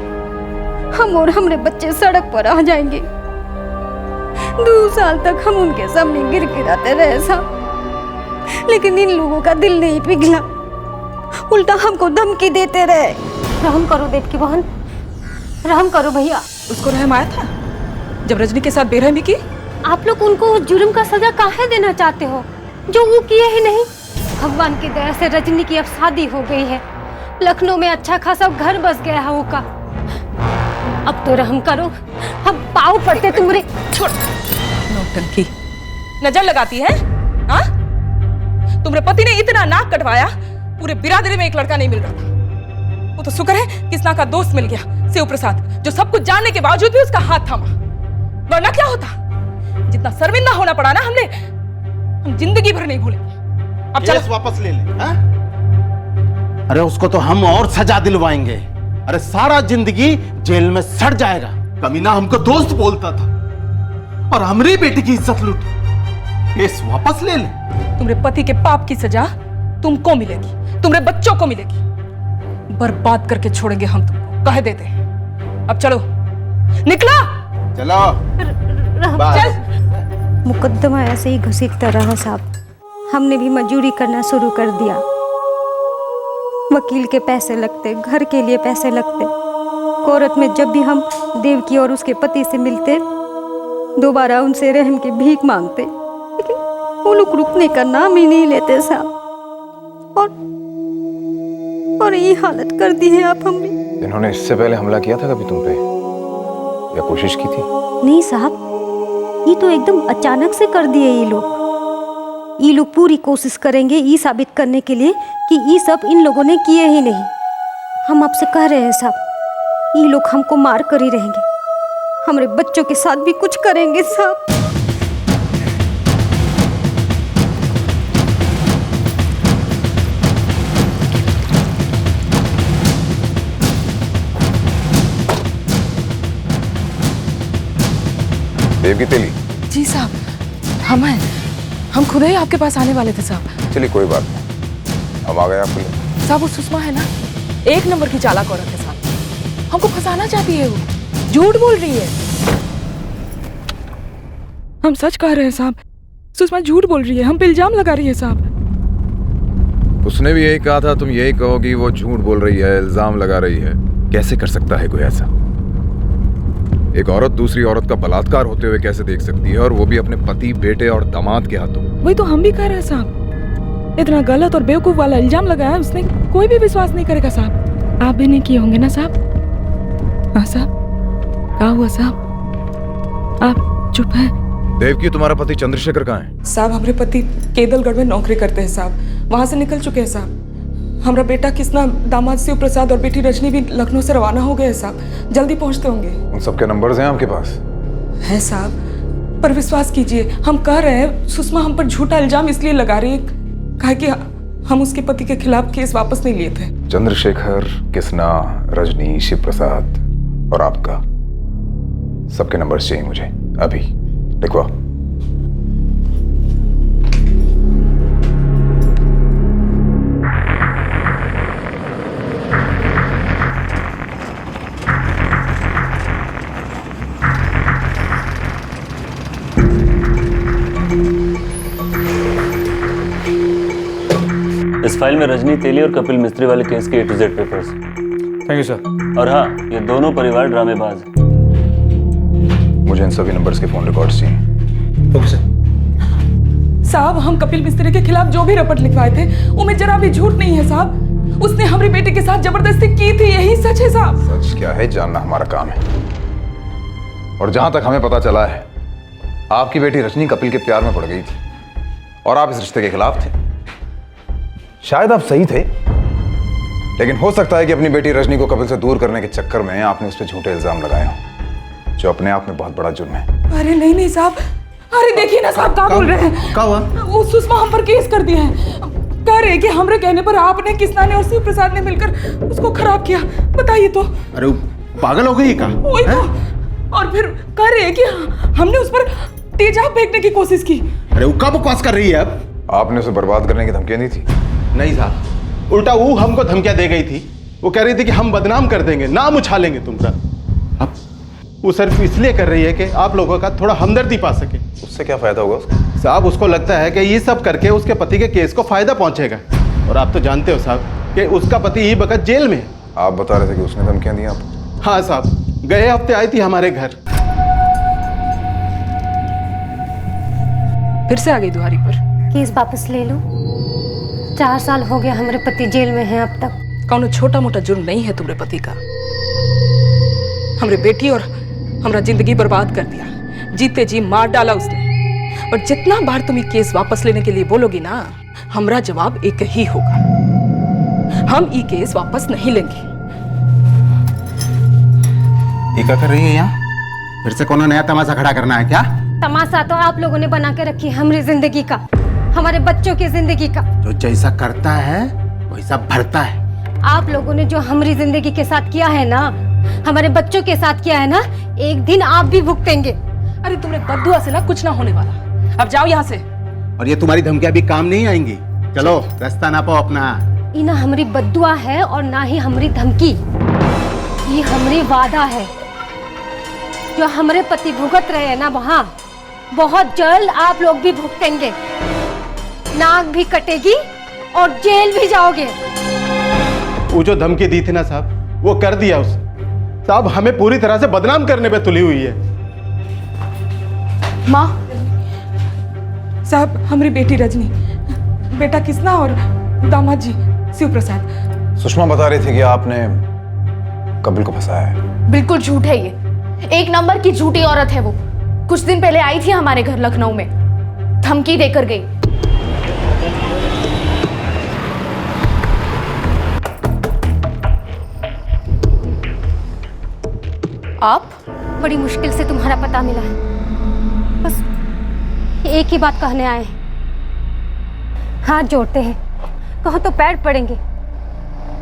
हम और हमारे बच्चे सड़क पर आ जाएंगे। 2 साल तक हम उनके सामने गिर गिराते रहे साहब, लेकिन इन लोगों का दिल नहीं पिघला, उल्टा हमको धमकी देते रहे। रहम करो देवकी बहन, रहम करो भैया। उसको रहम आया था जब रजनी के साथ बेरहमी की? आप लोग उनको उस जुर्म का सजा काहे देना चाहते हो जो वो किए ही नहीं? भगवान की दया से रजनी की अब शादी हो गई है, लखनऊ में अच्छा खासा घर बस गया है वो का। अब तो रहम करो, अब पाँव पड़ते तुम्हारे। छोड़, नौटंकी नजर लगाती है हाँ? तुम्हारे पति ने इतना नाक कटवाया, पूरे बिरादरी में एक लड़का नहीं मिल रहा था। वो तो शुक्र है किसना का दोस्त मिल गया, शिव प्रसाद, जो सब कुछ जानने के बावजूद भी उसका हाथ थामा, वरना क्या होता? जितना शर्मिंदा होना पड़ा ना हमने, हम जिंदगी भर नहीं भूलेंगे। अब चलो वापस ले ले। अरे उसको तो हम और सजा दिलवाएंगे, अरे सारा जिंदगी जेल में सड़ जाएगा। कमीना हमको दोस्त बोलता था और हमारी बेटी की इज्जत लूटी। केस वापस ले ले। तुम्हारे पति के पाप की सजा तुमको मिलेगी, तुम्हारे बच्चों को मिलेगी, बर्बाद करके छोड़ेंगे हम तुमको, कह देते हैं। अब चलो, निकला चलो। चल। मुकद्दमा ऐसे ही घसीटता रहा साहब, हमने भी मजदूरी करना शुरू कर दिया। वकील के पैसे लगते, घर के लिए पैसे लगते। कोर्ट में जब भी हम देवकी और उसके पति से मिलते, दोबारा उनसे रहम की भीख मांगते, लेकिन वो लोग रुकने का नाम ही नहीं लेते साहब। और ये हालत कर दी है आप हमने। इन्होंने इससे पहले हमला किया था कभी तुम पे, या कोशिश की थी? नहीं साहब, ये तो एकदम अचानक से कर दिए ये लोग। ये लोग पूरी कोशिश करेंगे ये साबित करने के लिए कि ये सब इन लोगों ने किए ही नहीं। हम आपसे कह रहे हैं साहब, ये लोग हमको मार कर ही रहेंगे, हमारे बच्चों के साथ भी कुछ करेंगे साहब। देवकी तेली। जी साहब, हम खुद ही आपके पास आने वाले थे साहब। चलिए कोई बात नहीं, हम आ गए आपके लिए। साहब वो सुषमा है ना, 1 नंबर की चालाक औरत है साहब, हमको फंसाना चाहती है, वो झूठ बोल रही है। हम सच कह रहे हैं साहब, सुषमा झूठ बोल रही है, हम पे इल्जाम लगा रही है साहब। उसने भी यही कहा था, तुम यही कहोगी वो झूठ बोल रही है, इल्जाम लगा रही है। कैसे कर सकता है कोई ऐसा? एक औरत दूसरी औरत का बलात्कार होते हुए कैसे देख सकती है, और वो भी अपने पति, बेटे और दामाद के हाथों? वही तो हम भी कह रहे हैं साहब, इतना गलत और बेवकूफ वाला इल्जाम लगाया उसने, कोई भी विश्वास नहीं करेगा साहब। आप भी नहीं किए होंगे ना साहब? हाँ साहब, क्या हुआ साहब? आप चुप हैं? देवकी, तुम्हारा पति चंद्रशेखर कहाँ है? साहब हमारे पति केदलगढ़ में नौकरी करते हैं साहब, वहां से निकल चुके हैं साहब। हमारा बेटा किसना, दामाद शिव प्रसाद और बेटी रजनी भी लखनऊ से रवाना हो गए साहब, जल्दी पहुंचते होंगे। उन सबके नंबर्स हैं आपके पास? है साहब, पर विश्वास कीजिए, हम कह रहे हैं सुषमा हम पर झूठा इल्जाम इसलिए लगा रही है काहे कि हम उसके पति के खिलाफ केस वापस नहीं लिए थे। चंद्रशेखर, किसना, रजनी, शिव प्रसाद और आपका, सबके नंबर्स चाहिए मुझे अभी। लिखवा। इस फाइल में रजनी तेली और कपिल मिस्त्री वाले केस के A to Z papers. Thank you sir. और हाँ, ये दोनों परिवार ड्रामेबाज हैं। मुझे इन सभी नंबर्स के फोन रिकॉर्ड्स चाहिए। Okay sir. साहब हम कपिल मिस्त्री के खिलाफ जो भी रपट लिखवाए थे उनमें जरा भी झूठ नहीं है साहब, उसने हमारी बेटी के साथ जबरदस्ती की थी, यही सच है साहब। सच क्या है जानना हमारा काम है, और जहां तक हमें पता चला है आपकी बेटी रजनी कपिल के प्यार में पड़ गई थी और आप इस रिश्ते के खिलाफ थे। शायद आप सही थे, लेकिन हो सकता है कि अपनी बेटी रजनी को कपिल से दूर करने के चक्कर में आपने उस पर झूठे इल्जाम लगाए हों, जो अपने आप में बहुत बड़ा जुर्म है। अरे नहीं नहीं साहब, अरे देखिए ना साहब क्या बोल रहे हैं। क्या हुआ? वो सुषमा हम पर केस कर दिया है। कह रहे कि हमरे कहने पर आपने, किसना ने और शिव प्रसाद ने मिलकर उसको खराब किया। बताइए तो। अरे पागल हो गई का? वही तो। और फिर कह रहे हैं कि हमने उस पर तेजाब फेंकने की कोशिश की। अरे वो कब बकवास कर रही है? अब आपने उसे बर्बाद करने की धमकियां दी थी? नहीं साहब, उल्टा वो हमको धमकियां दे गई थी। वो कह रही थी कि हम बदनाम कर देंगे, नाम उछालेंगे तुमरा। अब वो सिर्फ इसलिए कर रही है कि आप लोगों का थोड़ा हमदर्दी पा सके। उससे क्या फायदा होगा उसको? साहब उसको लगता है कि ये सब करके उसके पति के केस को फायदा पहुंचेगा। और आप तो जानते हो साहब कि उसका पति ही वक्त जेल में है। आप बता रहे थे कि उसने धमकियां दी आपको? हाँ साहब, गए हफ्ते आई थी हमारे घर। फिर से आ गई दुआरी पर। केस वापस ले लो। 4 साल हो गया हमारे पति जेल में हैं अब तक। कौन छोटा मोटा जुर्म नहीं है तुम्हारे पति का। हमरे बेटी और हमरा जिंदगी बर्बाद कर दिया, जीते जी मार डाला उसने। और जितना बार तुम ये केस वापस लेने के लिए बोलोगी ना, हमरा जवाब एक ही होगा, हम ये केस वापस नहीं लेंगे। ये क्या कर रही है यहाँ? फिर से कौन नया तमाशा खड़ा करना है क्या? तमाशा तो आप लोगों ने बना के रखी है हमारी जिंदगी का, हमारे बच्चों की जिंदगी का। जो जैसा करता है वैसा भरता है। आप लोगों ने जो हमारी जिंदगी के साथ किया है ना, हमारे बच्चों के साथ किया है ना, एक दिन आप भी भुगतेंगे। अरे तुमने बद्दुआ से ना कुछ ना होने वाला। अब जाओ यहाँ से। और ये तुम्हारी धमकियां भी काम नहीं आएंगी। चलो रास्ता ना पाओ अपना। ये ना हमारी बद्दुआ है और ना ही हमारी धमकी। ये हमारी वादा है। जो हमारे पति भुगत रहे हैं ना, वहाँ बहुत जल्द आप लोग भी भुगतेंगे। नाक भी कटेगी और जेल भी जाओगे। वो जो धमकी दी थी ना साहब, वो कर दिया उसने। साहब हमें पूरी तरह से बदनाम करने पे तुली हुई है। माँ साहब, हमारी बेटी रजनी, बेटा किसना और दामाद जी शिव प्रसाद। सुषमा बता रही थी कि आपने कपिल को फंसाया है। बिल्कुल झूठ है ये। एक नंबर की झूठी औरत है वो। कुछ दिन पहले आई थी हमारे घर लखनऊ में, धमकी देकर गई। आप? बड़ी मुश्किल से तुम्हारा पता मिला है। बस एक ही बात कहने आए हैं। हाथ जोड़ते हैं, कहो तो पैर पड़ेंगे।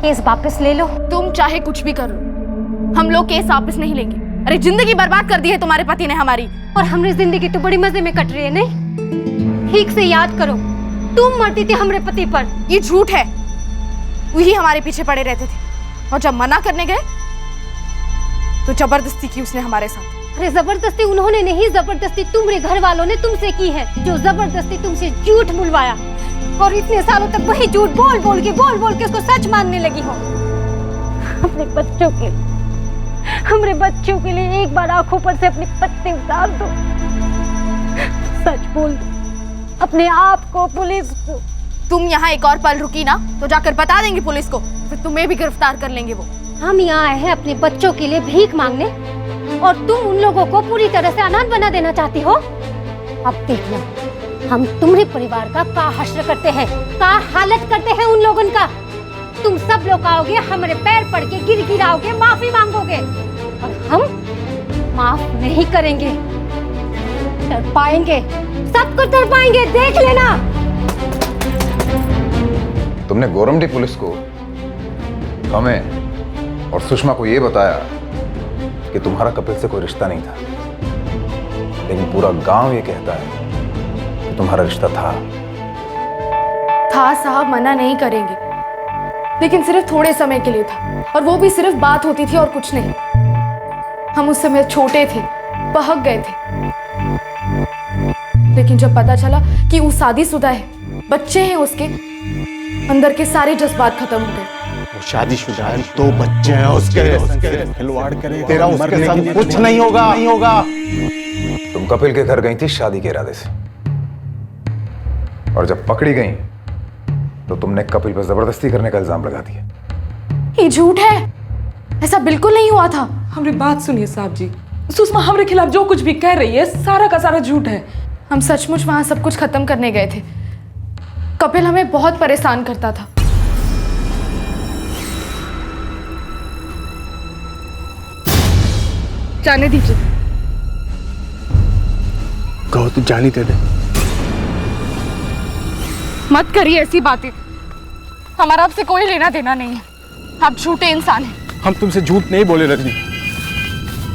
केस वापस ले लो। तुम चाहे कुछ भी कर लो, हम लोग केस वापस नहीं लेंगे। अरे जिंदगी बर्बाद कर दी है तुम्हारे पति ने हमारी। और हमारी जिंदगी तो बड़ी मजे में कट रही है। नहीं, ठीक से याद करो, तुम मरती थी हमारे पति पर। ये झूठ है। वही हमारे पीछे पड़े रहते थे और जब मना करने गए तो जबरदस्ती की उसने हमारे साथ। अरे जबरदस्ती उन्होंने नहीं, जबरदस्ती तुम्हारे घर वालों ने तुमसे की है। जो जबरदस्ती तुमसे झूठ बुलवाया और इतने सालों तक वही झूठ बोल बोल के उसको सच मानने लगी हो। अपने बच्चों के, हमारे बच्चों के लिए एक बार आंखों पर से अपने पत्ते उतार दो। सच बोल दो अपने आप को पुलिस को। तुम यहाँ एक और पल रुकी ना तो जाकर बता देंगे पुलिस को, फिर तुम्हें भी गिरफ्तार कर लेंगे वो। हम यहाँ आए हैं अपने बच्चों के लिए भीख मांगने और तुम उन लोगों को पूरी तरह से अनाथ बना देना चाहती हो। अब देखना हम तुम्हारे परिवार का हश्र करते हैं, का हालत करते हैं उन लोगों का। तुम सब लोग आओगे, हमारे पैर पड़ के गिड़गिड़ाओगे, माफी मांगोगे और हम माफ नहीं करेंगे। तड़पाएंगे, सब कुछ तड़पाएंगे, देख लेना। तुमने गोरमडी पुलिस को, हमें और सुषमा को यह बताया कि तुम्हारा कपिल से कोई रिश्ता नहीं था, लेकिन पूरा गांव ये कहता है कि तुम्हारा रिश्ता था साहब, मना नहीं करेंगे, लेकिन सिर्फ थोड़े समय के लिए था और वो भी सिर्फ बात होती थी और कुछ नहीं। हम उस समय छोटे थे, बहक गए थे, लेकिन जब पता चला कि वो शादीशुदा है, बच्चे हैं उसके, अंदर के सारे जज्बात खत्म हो गए। वो शादीशुदा है, 2 बच्चे हैं उसके, खिलवाड़ करे तेरा उसके साथ कुछ नहीं होगा। तुम कपिल के घर गई थी शादी के इरादे से, और जब पकड़ी गई तो तुमने कपिल पर जबरदस्ती करने का इल्जाम लगा दिया। ये झूठ है, ऐसा बिल्कुल नहीं हुआ था। हमारी बात सुनिए साहब जी, सुषमा हमारे खिलाफ जो कुछ भी कह रही है सारा का सारा झूठ है। हम सचमुच वहां सब कुछ खत्म करने गए थे। कपिल हमें बहुत परेशान करता था। जाने दीजिए। कहो तो जानी दे दे। मत करिए ऐसी बातें, हमारा आपसे कोई लेना देना नहीं है, आप झूठे इंसान हैं। हम तुमसे झूठ नहीं बोले रजनी,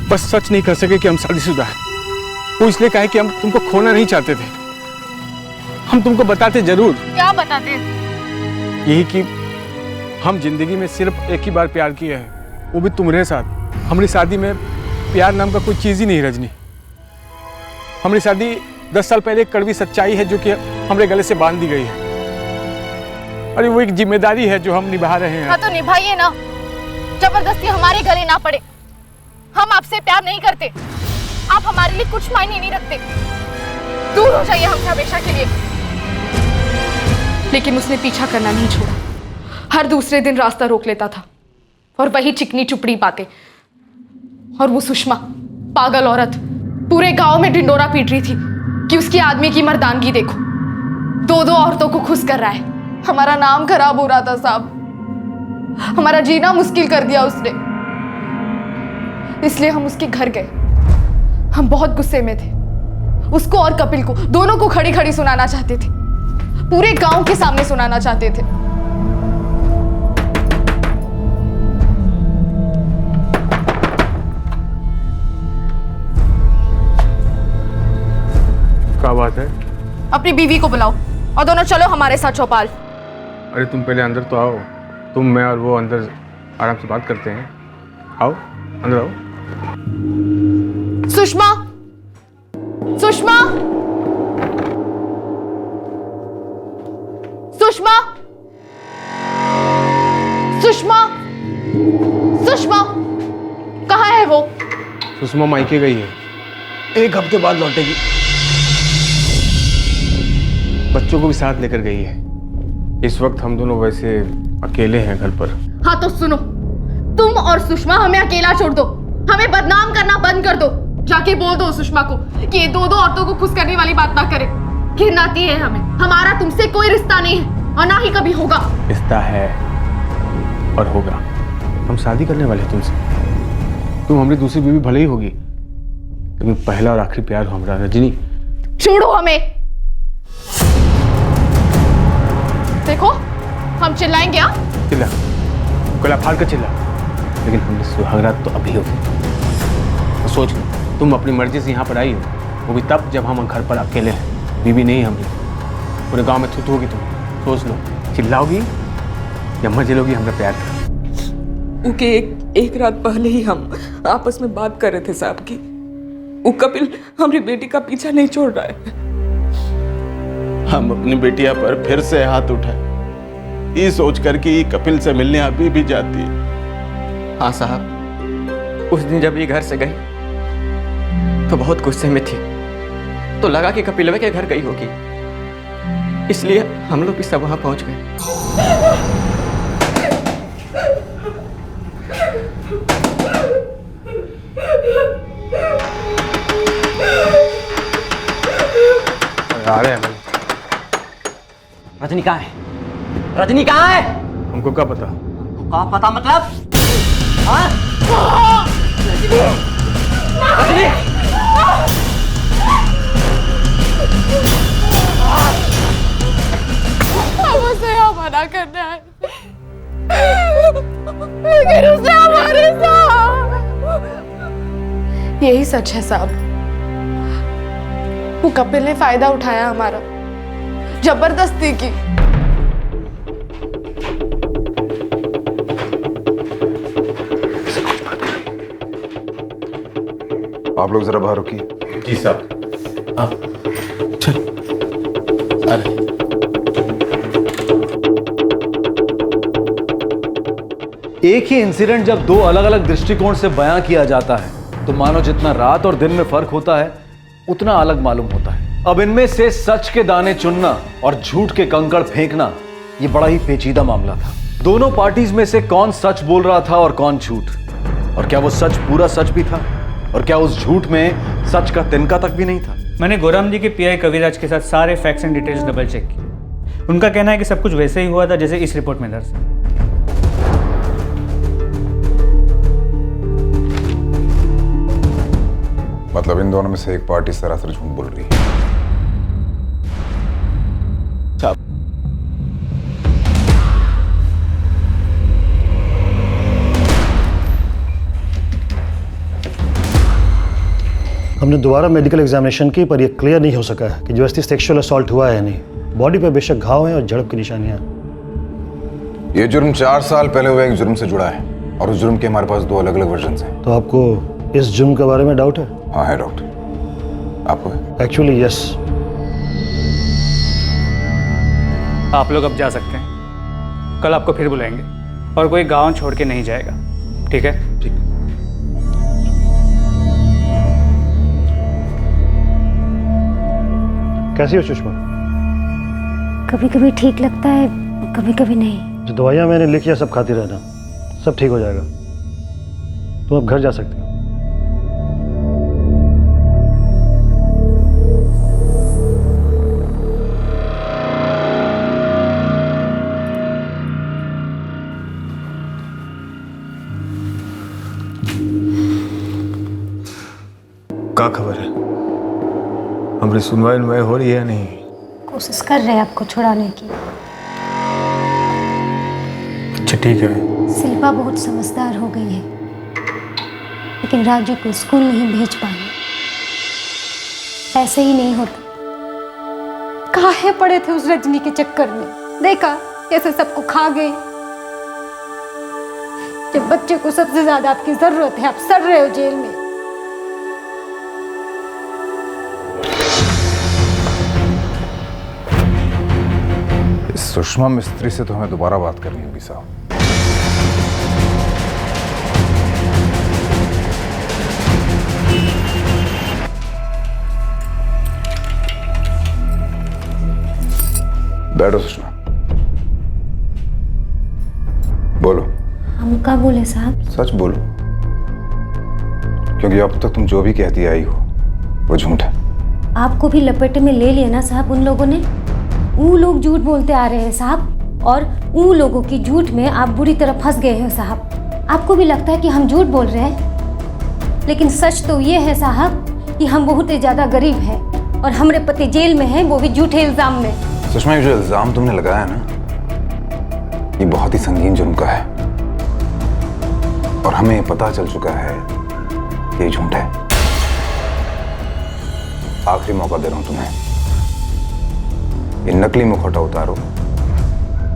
बस सच नहीं कर सके कि हम शादीशुदा हैं। वो इसलिए कहे कि हम तुमको खोना नहीं चाहते थे। हम तुमको बताते जरूर। क्या बताते? यही कि हम जिंदगी में सिर्फ एक ही बार प्यार किए हैं, वो भी तुम्हारे साथ। हमारी शादी में प्यार नाम का कोई चीज ही नहीं रजनी। हमारी शादी 10 साल पहले एक कड़वी सच्चाई है जो कि हमारे गले से बांध दी गई है। अरे वो एक जिम्मेदारी है जो हम निभा रहे हैं। हाँ तो निभाइए ना, जबरदस्ती हमारे गले ना पड़े। हम आपसे प्यार नहीं करते, आप हमारे लिए कुछ मायने नहीं रखते। दूर हो जाइए हमसे हमेशा के लिए। लेकिन उसने पीछा करना नहीं छोड़ा, हर दूसरे दिन रास्ता रोक लेता था और वही चिकनी चुपड़ी बातें। और वो सुषमा पागल औरत पूरे गांव में ढिंडोरा पीट रही थी कि उसकी आदमी की मर्दानगी देखो, 2 औरतों को खुश कर रहा है। हमारा नाम खराब हो रहा था साहब, हमारा जीना मुश्किल कर दिया उसने। इसलिए हम उसके घर गए। हम बहुत गुस्से में थे, उसको और कपिल को दोनों को खड़ी खड़ी सुनाना चाहते थे, पूरे गांव के सामने सुनाना चाहते थे। क्या बात है? अपनी बीवी को बुलाओ और दोनों चलो हमारे साथ चौपाल। अरे तुम पहले अंदर तो आओ, तुम मैं और वो अंदर आराम से बात करते हैं। आओ अंदर आओ। सुषमा, सुषमा, सुषमा, सुषमा, सुषमा, कहाँ है वो? सुषमा मायके गई है, 1 हफ्ते बाद लौटेगी। बच्चों को भी साथ लेकर गई है। इस वक्त हम दोनों वैसे अकेले हैं घर पर। हाँ तो सुनो, तुम और सुषमा हमें अकेला छोड़ दो, हमें बदनाम करना बंद कर दो। जाके बोल दो सुषमा को कि ये 2 औरतों को खुश करने वाली बात ना करे। घिन आती है हमें, हमारा तुमसे कोई रिश्ता नहीं है और ना ही कभी होगा। रिश्ता है और होगा। हम शादी करने वाले हैं तुमसे। तुम हमारी दूसरी बीवी भले ही होगी, लेकिन पहला और आखिरी प्यार हो हमारा रजनी। छोड़ो हमें। देखो हम चिल्लाएंगे। चिल्ला, गला फाड़ कर चिल्ला, लेकिन हमने सुहागरात तो अभी होगी। तो सोच लो, तुम अपनी मर्जी से यहाँ पर आई हो, वो भी तब जब हम घर पर अकेले हैं, बीवी नहीं हमारी। पूरे गांव में थूथू होगी तुम। सोच लो, चिल्लाओगी या मजे लोगी हमारा प्यार का। उनके एक रात पहले ही हम आपस में बात कर रहे थे साहब की, वो कपिल हमारी बेटी का पीछा नहीं छोड़ रहा है। हम अपनी बेटिया पर फिर से हाथ उठाए, ये सोचकर कि कपिल से मिलने अभी भी जाती है। हाँ साहब, उस दिन जब ये घर से गई तो बहुत गुस्से में थी, तो लगा कि कपिलवे के घर गई होगी, इसलिए हम लोग भी सब वहां पहुंच गए। आ रहे हैं। रजनी कहाँ है? रजनी कहाँ है? हमको क्या पता? क्या पता मतलब? हाँ? रजनी! रजनी! हम उसे यहाँ मना करने आए, लेकिन उसे हमारे साथ। यही सच है साहब, वो कपिल ने फायदा उठाया हमारा, जबरदस्ती की। आप लोग जरा बाहर रुकिए। जी साहब। आप चल। अरे एक ही इंसिडेंट जब 2 अलग अलग दृष्टिकोण से बयां किया जाता है तो मानो जितना रात और दिन में फर्क होता है उतना अलग मालूम होता है। अब इनमें से सच के दाने चुनना और झूठ के कंकड़ फेंकना ये बड़ा ही पेचीदा मामला था। दोनों पार्टीज में से कौन सच बोल रहा था और कौन झूठ, और क्या वो सच पूरा सच भी था, और क्या उस झूठ में सच का तिनका तक भी नहीं था। मैंने गोराम जी के पीआई कविराज के साथ सारे facts and details double check किए। उनका कहना है कि सब कुछ वैसे ही हुआ था जैसे इस रिपोर्ट में दर्ज है। मतलब इन दोनों में से एक पार्टी सरासर झूठ बोल रही है। हमने दोबारा मेडिकल एग्जामिनेशन की, पर यह क्लियर नहीं हो सका है कि जबरदस्ती सेक्सुअल असॉल्ट हुआ है या नहीं। बॉडी पर बेशक घाव हैं और झड़प की निशानियां। ये जुर्म 4 साल पहले हुए एक जुर्म से जुड़ा है और उस जुर्म के हमारे पास 2 अलग अलग वर्जन हैं। तो आपको इस जुर्म के बारे में डाउट है? हाँ है डॉक्टर। आपको है? Actually yes. आप लोग अब जा सकते हैं। कल आपको फिर बुलाएंगे और कोई गांव छोड़ के नहीं जाएगा, ठीक है? ठीक। कैसी हो सुषमा? कभी कभी ठीक लगता है, कभी कभी नहीं। जो दवाइयाँ मैंने लिखी है सब खाती रहना, सब ठीक हो जाएगा। तुम अब घर जा सकते हो। क्या खबर है? हमारी सुनवाई हो रही है या नहीं? कोशिश कर रहे हैं आपको छुड़ाने की। अच्छा ठीक है। शिल्पा बहुत समझदार हो गई है, लेकिन राजू को स्कूल नहीं भेज पाए। ऐसे ही नहीं होता। काहे पड़े थे उस रजनी के चक्कर में? देखा कैसे सबको खा गए। जब बच्चे को सबसे ज्यादा आपकी जरूरत है, आप सड़ रहे हो जेल में। सुषमा मिस्त्री से तो हमें दोबारा बात करनी होगी साहब। बैठो सुषमा, बोलो। हम क्या बोले साहब? सच बोलो, क्योंकि अब तक तुम जो भी कहती आई हो वो झूठ है। आपको भी लपेटे में ले लिया ना साहब उन लोगों ने। वो लोग झूठ बोलते आ रहे हैं साहब, और उन लोगों की झूठ में आप बुरी तरह फंस गए हो साहब। आपको भी लगता है कि हम झूठ बोल रहे हैं, लेकिन सच तो ये है साहब कि हम बहुत ही ज्यादा गरीब हैं और हमारे पति जेल में हैं, वो भी झूठे इल्जाम में। सुषमा, ये जो इल्जाम तुमने लगाया ना, ये बहुत ही संगीन जुर्म का है और हमें पता चल चुका है कि ये झूठ है। आखिरी मौका दे रहा हूं तुम्हें, ये नकली मुखौटा उतारो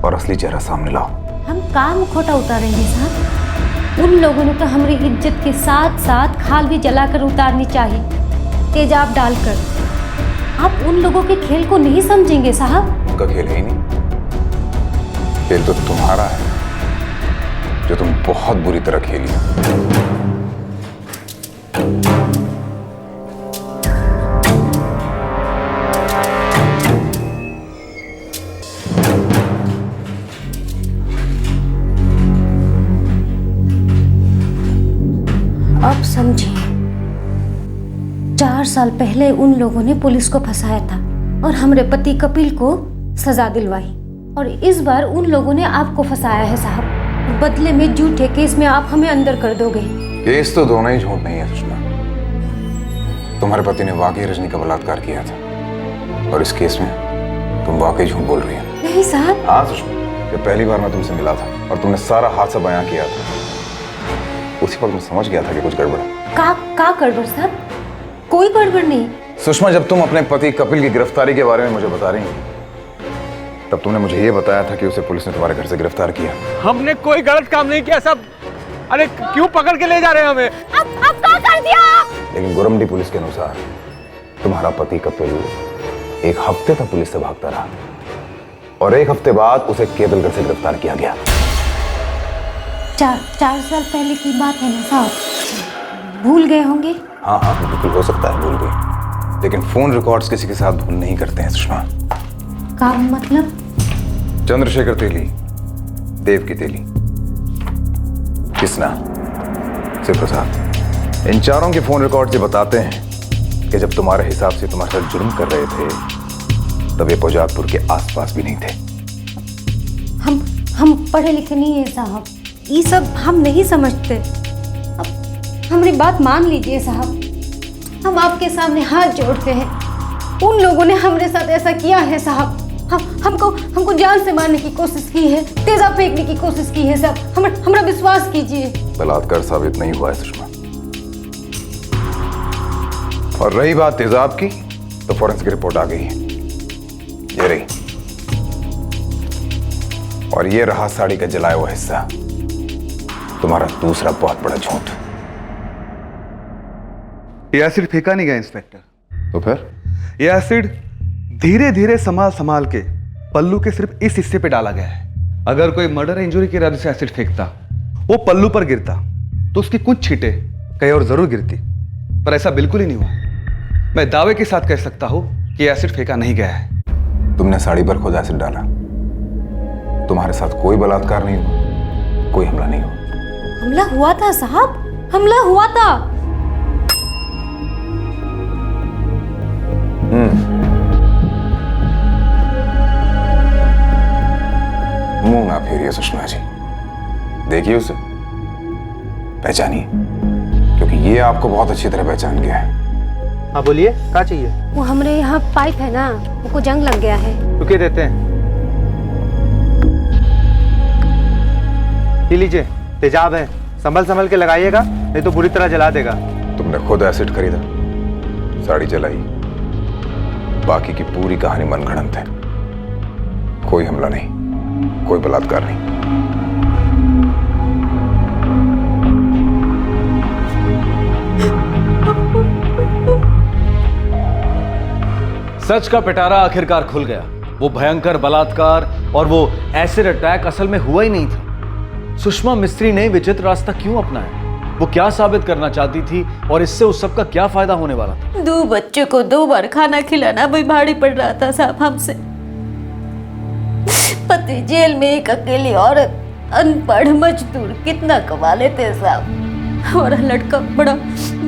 और असली चेहरा सामने लाओ। हम काम मुखौटा उतारेंगे साहब? उन लोगों ने तो हमारी इज्जत के साथ साथ खाल भी जलाकर उतारनी चाहिए, तेजाब डालकर। आप उन लोगों के खेल को नहीं समझेंगे साहब। उनका खेल है ही नहीं, खेल तो तुम्हारा है जो तुम बहुत बुरी तरह खेली हो। अब समझिए, 4 साल पहले उन लोगों ने पुलिस को फंसाया था और हमारे पति कपिल को सजा दिलवाई, और इस बार उन लोगों ने आपको फंसाया है साहब। बदले में झूठे केस में आप हमें अंदर कर दोगे। केस तो दोनों ही झूठ नहीं है सुषमा। तुम्हारे पति ने वाकई रजनी का बलात्कार किया था और इस केस में तुम वाकई झूठ बोल रही हो। नहीं साहब। हाँ सुषमा, ये पहली बार मैं तुमसे मिला था और तुमने सारा हादसा बयां किया था, उसी पर मैं समझ गया था कि कुछ गड़बड़ है। का गड़बड़ साहब? कोई गड़बड़ नहीं। सुषमा, जब तुम अपने पति कपिल की गिरफ्तारी के बारे में मुझे बता रही हो, तब तुमने मुझे ये बताया था कि उसे पुलिस ने तुम्हारे घर से गिरफ्तार किया। हमने कोई गलत काम नहीं किया सब। अरे क्यों पकड़ के ले जा रहे हैं हमें? अब क्या कर दिया? लेकिन गोरमडी पुलिस के अनुसार तुम्हारा पति कपिल 1 हफ्ते तक पुलिस से भागता रहा और 1 हफ्ते बाद उसे केबलगढ़ से गिरफ्तार किया गया। 4 साल पहले की बात है ना साहब, भूल गए होंगे। हाँ हाँ, बिल्कुल हो सकता है भूल गए, लेकिन फोन रिकॉर्ड्स किसी के साथ भूल नहीं करते हैं सुषमा। का मतलब? चंद्रशेखर तेली, देव की तेली, किसना, शिव प्रसाद, इन चारों के फोन रिकॉर्ड ये बताते हैं कि जब तुम्हारे हिसाब से तुम्हारे साथ जुर्म कर रहे थे तब ये पौजादपुर के आसपास भी नहीं थे। हम पढ़े लिखे नहीं है साहब, ये सब हम नहीं समझते। अब हमारी बात मान लीजिए साहब। हम आपके सामने हाथ जोड़ते हैं। उन लोगों ने हमारे साथ ऐसा किया है साहब। हमको जान से मारने की कोशिश की है, तेजाब फेंकने की कोशिश की है साहब। हमारा विश्वास कीजिए। बलात्कार साबित नहीं हुआ है सुषमा। और रही बात तेजाब की, तो फॉरेंसिक रिपोर्ट आ गई है, ये रही। और ये रहा साड़ी का जलाया हुआ हिस्सा, तुम्हारा दूसरा बहुत बड़ा झूठ। ये एसिड फेंका नहीं गया इंस्पेक्टर। तो फिर? ये एसिड धीरे धीरे संभाल के पल्लू के सिर्फ इस हिस्से पे डाला गया है। अगर कोई मर्डर इंजरी के इरादे से एसिड फेंकता, वो पल्लू पर गिरता, तो उसकी कुछ छींटे कहीं और जरूर गिरती, पर ऐसा बिल्कुल ही नहीं हुआ। मैं दावे के साथ कह सकता हूं कि एसिड फेंका नहीं गया है। तुमने साड़ी पर खुद एसिड डाला, तुम्हारे साथ कोई बलात्कार नहीं हुआ, कोई हमला नहीं हुआ। हमला हुआ था साहब, हमला हुआ था। मुंह ना फेरिए सुषमा जी, देखिए उसे, पहचानिए, क्योंकि ये आपको बहुत अच्छी तरह पहचान गया है। हाँ बोलिए, क्या चाहिए? वो हमारे यहाँ पाइप है ना, वो जंग लग गया है। रुकिए, देते हैं। पी लीजिए, तेजाब है, संभल के लगाइएगा, नहीं तो बुरी तरह जला देगा। तुमने खुद एसिड खरीदा, साड़ी जलाई, बाकी की पूरी कहानी मनगढ़ंत है। कोई हमला नहीं, कोई बलात्कार नहीं। सच का पिटारा आखिरकार खुल गया। वो भयंकर बलात्कार और वो एसिड अटैक असल में हुआ ही नहीं था। सुषमा मिस्त्री ने विचित्र रास्ता क्यों अपनाया? वो क्या साबित करना चाहती थी और इससे उस सब का क्या फायदा होने वाला था? 2 बच्चों को 2 बार खाना खिलाना भी भारी पड़ रहा था साहब हमसे। पति जेल में, एक अकेली औरत, अनपढ़ मजदूर, कितना कमा लेते साहब। हमारा लड़का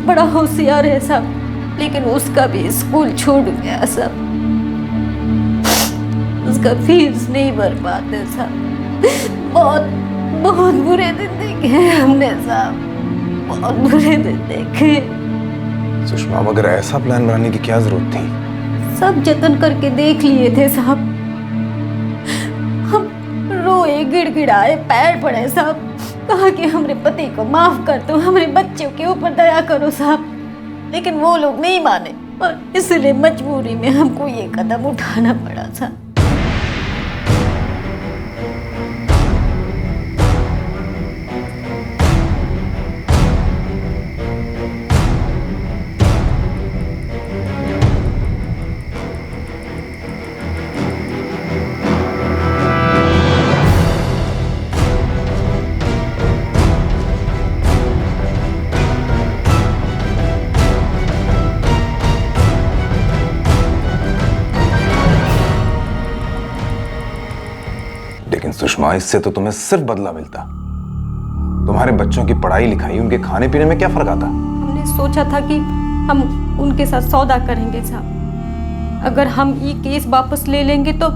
बड़ा होशियार है साहब, लेकिन उसका भी स्कूल छूट गया साहब। उसका फीस नहीं भर पाते साहब। बहुत बुरे दिन देखे हैं हमने साहब, बहुत बुरे दिन देखे। सुषमा, मगर ऐसा प्लान बनाने की क्या जरूरत थी? सब जतन करके देख लिए थे साहब। हम रोए, गिड़गिड़ाए, पैर पड़े साहब, कहा कि हमारे पति को माफ कर दो, हमारे बच्चों के ऊपर दया करो साहब। लेकिन वो लोग नहीं माने और इसलिए मजबूरी में हमको ये कदम उठाना पड़ा था। सुषमा, इससे तो तुम्हें सिर्फ बदला मिलता। तुम्हारे बच्चों की पढ़ाई लिखाई, उनके खाने पीने में क्या फर्क आता? हमने सोचा था कि हम उनके साथ सौदा करेंगे साहब। अगर हम ये केस वापस ले लेंगे तो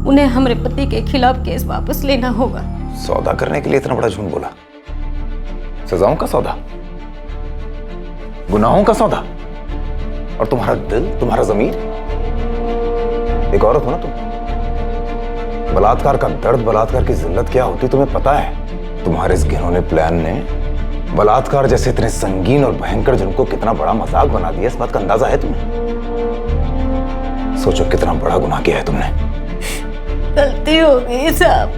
उन्हें हमारे पति के खिलाफ केस वापस लेना होगा। सौदा करने के लिए इतना बड़ा झूठ बोला? सजाओं का सौदा, गुनाहों का सौदा, और तुम्हारा दिल, तुम्हारा जमीर। एक औरत हो ना तुम। बलात्कार का दर्द, बलात्कार की जिल्लत क्या होती तुम्हें पता है? तुम्हारे इस घिनौने प्लान ने बलात्कार जैसे इतने संगीन और भयंकर जुर्म को कितना बड़ा मजाक बना दिया, इस बात का अंदाजा है तुम्हें? सोचो कितना बड़ा गुनाह किया है तुमने। गलती हो गई साहब,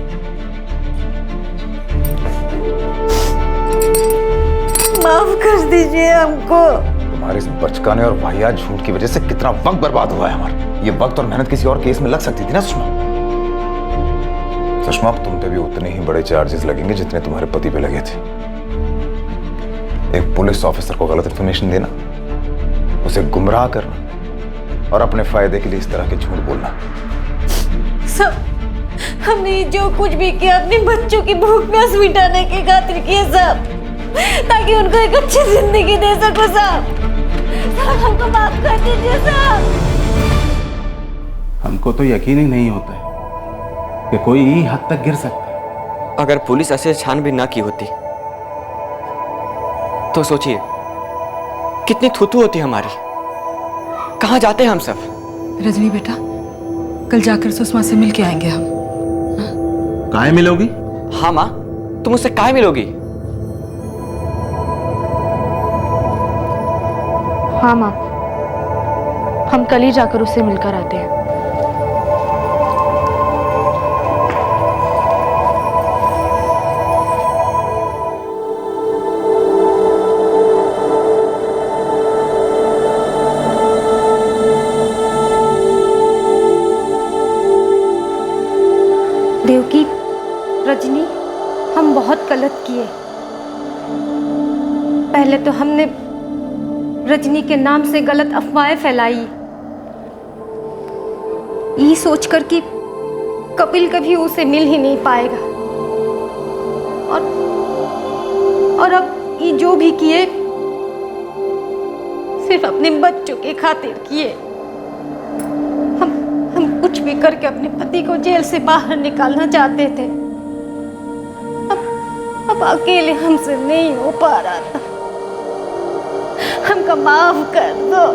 माफ कर दीजिए हमको। तुम्हारे इस बचकाने और वाहियात झूठ की वजह से कितना वक्त बर्बाद हुआ है हमारा। ये वक्त और मेहनत किसी और केस में लग सकती थी ना सुषमा। सुषमा, तुम पे भी उतने ही बड़े चार्जेस लगेंगे जितने तुम्हारे पति पे लगे थे। एक पुलिस ऑफिसर को गलत इंफॉर्मेशन देना, उसे गुमराह करना और अपने फायदे के लिए इस तरह के झूठ बोलना। सब हमने जो कुछ भी किया अपने बच्चों की भूख प्यास मिटाने की खातिर किया साहब, ताकि उनको एक अच्छी जिंदगी दे सको साहब। साहब हमको माफ कर दीजिए साहब। हमको तो यकीन ही नहीं होता है कि कोई ही हद तक गिर सकता है। अगर पुलिस ऐसे छानबीन ना की होती तो सोचिए कितनी थूथू होती है हमारी। कहाँ जाते हैं हम सब? रजनी बेटा, कल जाकर सुषमा से मिल के आएंगे हम। काहे मिलोगी? हाँ माँ, तुम उससे काहे मिलोगी? हाँ माँ, हम कल ही जाकर उससे मिलकर आते हैं। देवकी, रजनी, हम बहुत गलत किए। पहले तो हमने रजनी के नाम से गलत अफवाहें फैलाई, ये सोचकर कि कपिल कभी उसे मिल ही नहीं पाएगा। और अब ये जो भी किए सिर्फ अपने बच्चों के खातिर किए। हम कुछ भी करके अपने पति को जेल से बाहर निकालना चाहते थे। अब अकेले हमसे नहीं हो पा रहा था। हमको माफ कर दो,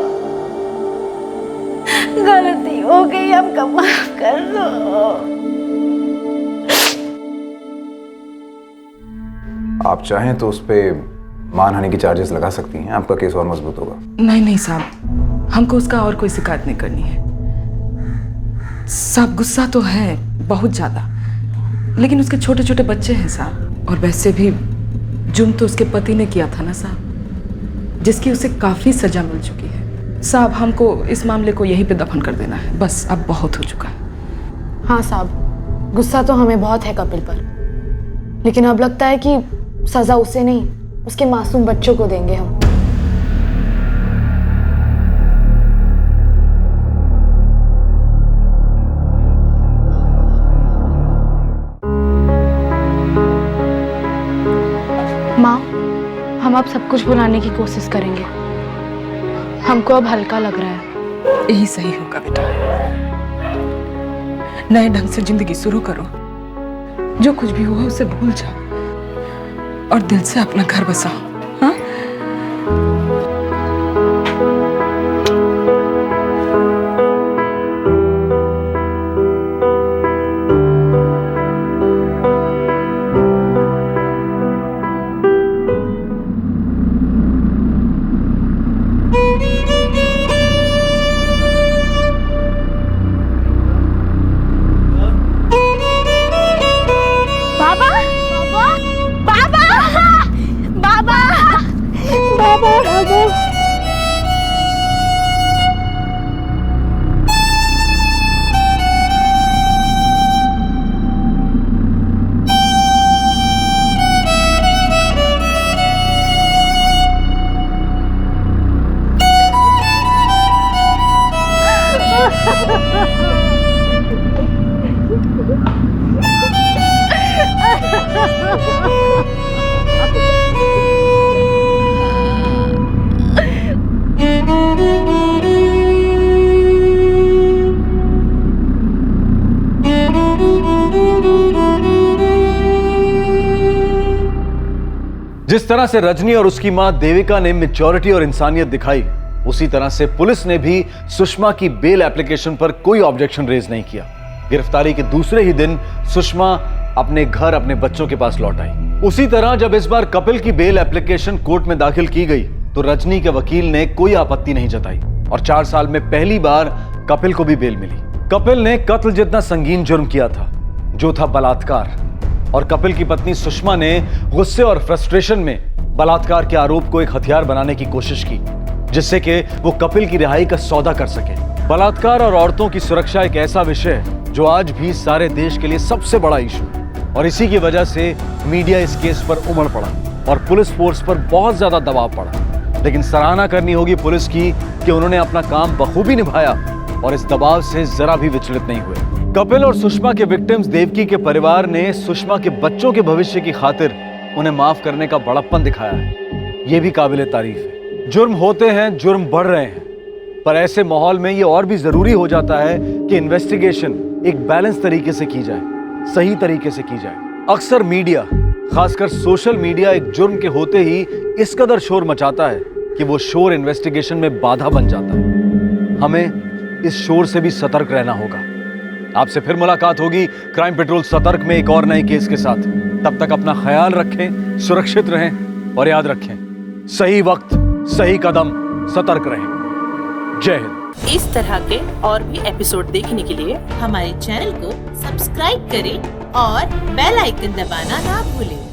गलती हो गई, हमको माफ कर दो। आप चाहें तो उस पे मानहानि की चार्जेस लगा सकती हैं, आपका केस और मजबूत होगा। नहीं नहीं साहब, हमको उसका और कोई शिकायत नहीं करनी है। साहब गुस्सा तो है बहुत ज्यादा, लेकिन उसके छोटे छोटे बच्चे हैं साहब, और वैसे भी जुर्म तो उसके पति ने किया था ना साहब, जिसकी उसे काफी सजा मिल चुकी है। साहब हमको इस मामले को यहीं पे दफन कर देना है, बस अब बहुत हो चुका है। हाँ साहब, गुस्सा तो हमें बहुत है कपिल पर, लेकिन अब लगता है कि सजा उसे नहीं, उसके मासूम बच्चों को देंगे हम। माँ, हम अब सब कुछ भुलाने की कोशिश करेंगे। हमको अब हल्का लग रहा है। यही सही होगा बेटा, नए ढंग से जिंदगी शुरू करो। जो कुछ भी हुआ उसे भूल जाओ और दिल से अपना घर बसाओ। हाँ? जिस तरह से रजनी और उसकी मां देविका ने मैच्योरिटी और इंसानियत दिखाई, उसी तरह से पुलिस ने भी सुषमा की बेल एप्लीकेशन पर कोई ऑब्जेक्शन रेज नहीं किया। गिरफ्तारी के दूसरे ही दिन सुषमा अपने घर अपने बच्चों के पास लौट आई। उसी तरह जब इस बार कपिल की बेल एप्लीकेशन कोर्ट में दाखिल की गई तो रजनी के वकील ने कोई आपत्ति नहीं जताई और 4 साल में पहली बार कपिल को भी बेल मिली। कपिल ने कत्ल जितना संगीन जुर्म किया था, जो था बलात्कार, और कपिल की पत्नी सुषमा ने गुस्से और फ्रस्ट्रेशन में बलात्कार के आरोप को एक हथियार बनाने की कोशिश की, जिससे कि वो कपिल की रिहाई का सौदा कर सके। बलात्कार और औरतों की सुरक्षा एक ऐसा विषय है जो आज भी सारे देश के लिए सबसे बड़ा इशू है, और इसी की वजह से मीडिया इस केस पर उमड़ पड़ा और पुलिस फोर्स पर बहुत ज्यादा दबाव पड़ा। लेकिन सराहना करनी होगी पुलिस की कि उन्होंने अपना काम बखूबी निभाया और इस दबाव से जरा भी विचलित नहीं हुए। कपिल और सुषमा के विक्टिम्स देवकी के परिवार ने सुषमा के बच्चों के भविष्य की खातिर उन्हें माफ करने का बड़प्पन दिखाया है। यह भी काबिले तारीफ है। जुर्म होते हैं, जुर्म बढ़ रहे हैं, पर ऐसे माहौल में यह और भी जरूरी हो जाता है कि इन्वेस्टिगेशन एक बैलेंस तरीके से की जाए, सही तरीके से की जाए। अक्सर मीडिया, खासकर सोशल मीडिया, एक जुर्म के होते ही इस कदर शोर मचाता है कि वो शोर इन्वेस्टिगेशन में बाधा बन जाता है। हमें इस शोर से भी सतर्क रहना होगा। आपसे फिर मुलाकात होगी क्राइम पेट्रोल सतर्क में एक और नए केस के साथ। तब तक अपना ख्याल रखें, सुरक्षित रहें और याद रखें, सही वक्त सही कदम, सतर्क रहें। जय हिंद। इस तरह के और भी एपिसोड देखने के लिए हमारे चैनल को सब्सक्राइब करें और बेल आइकन दबाना ना भूलें।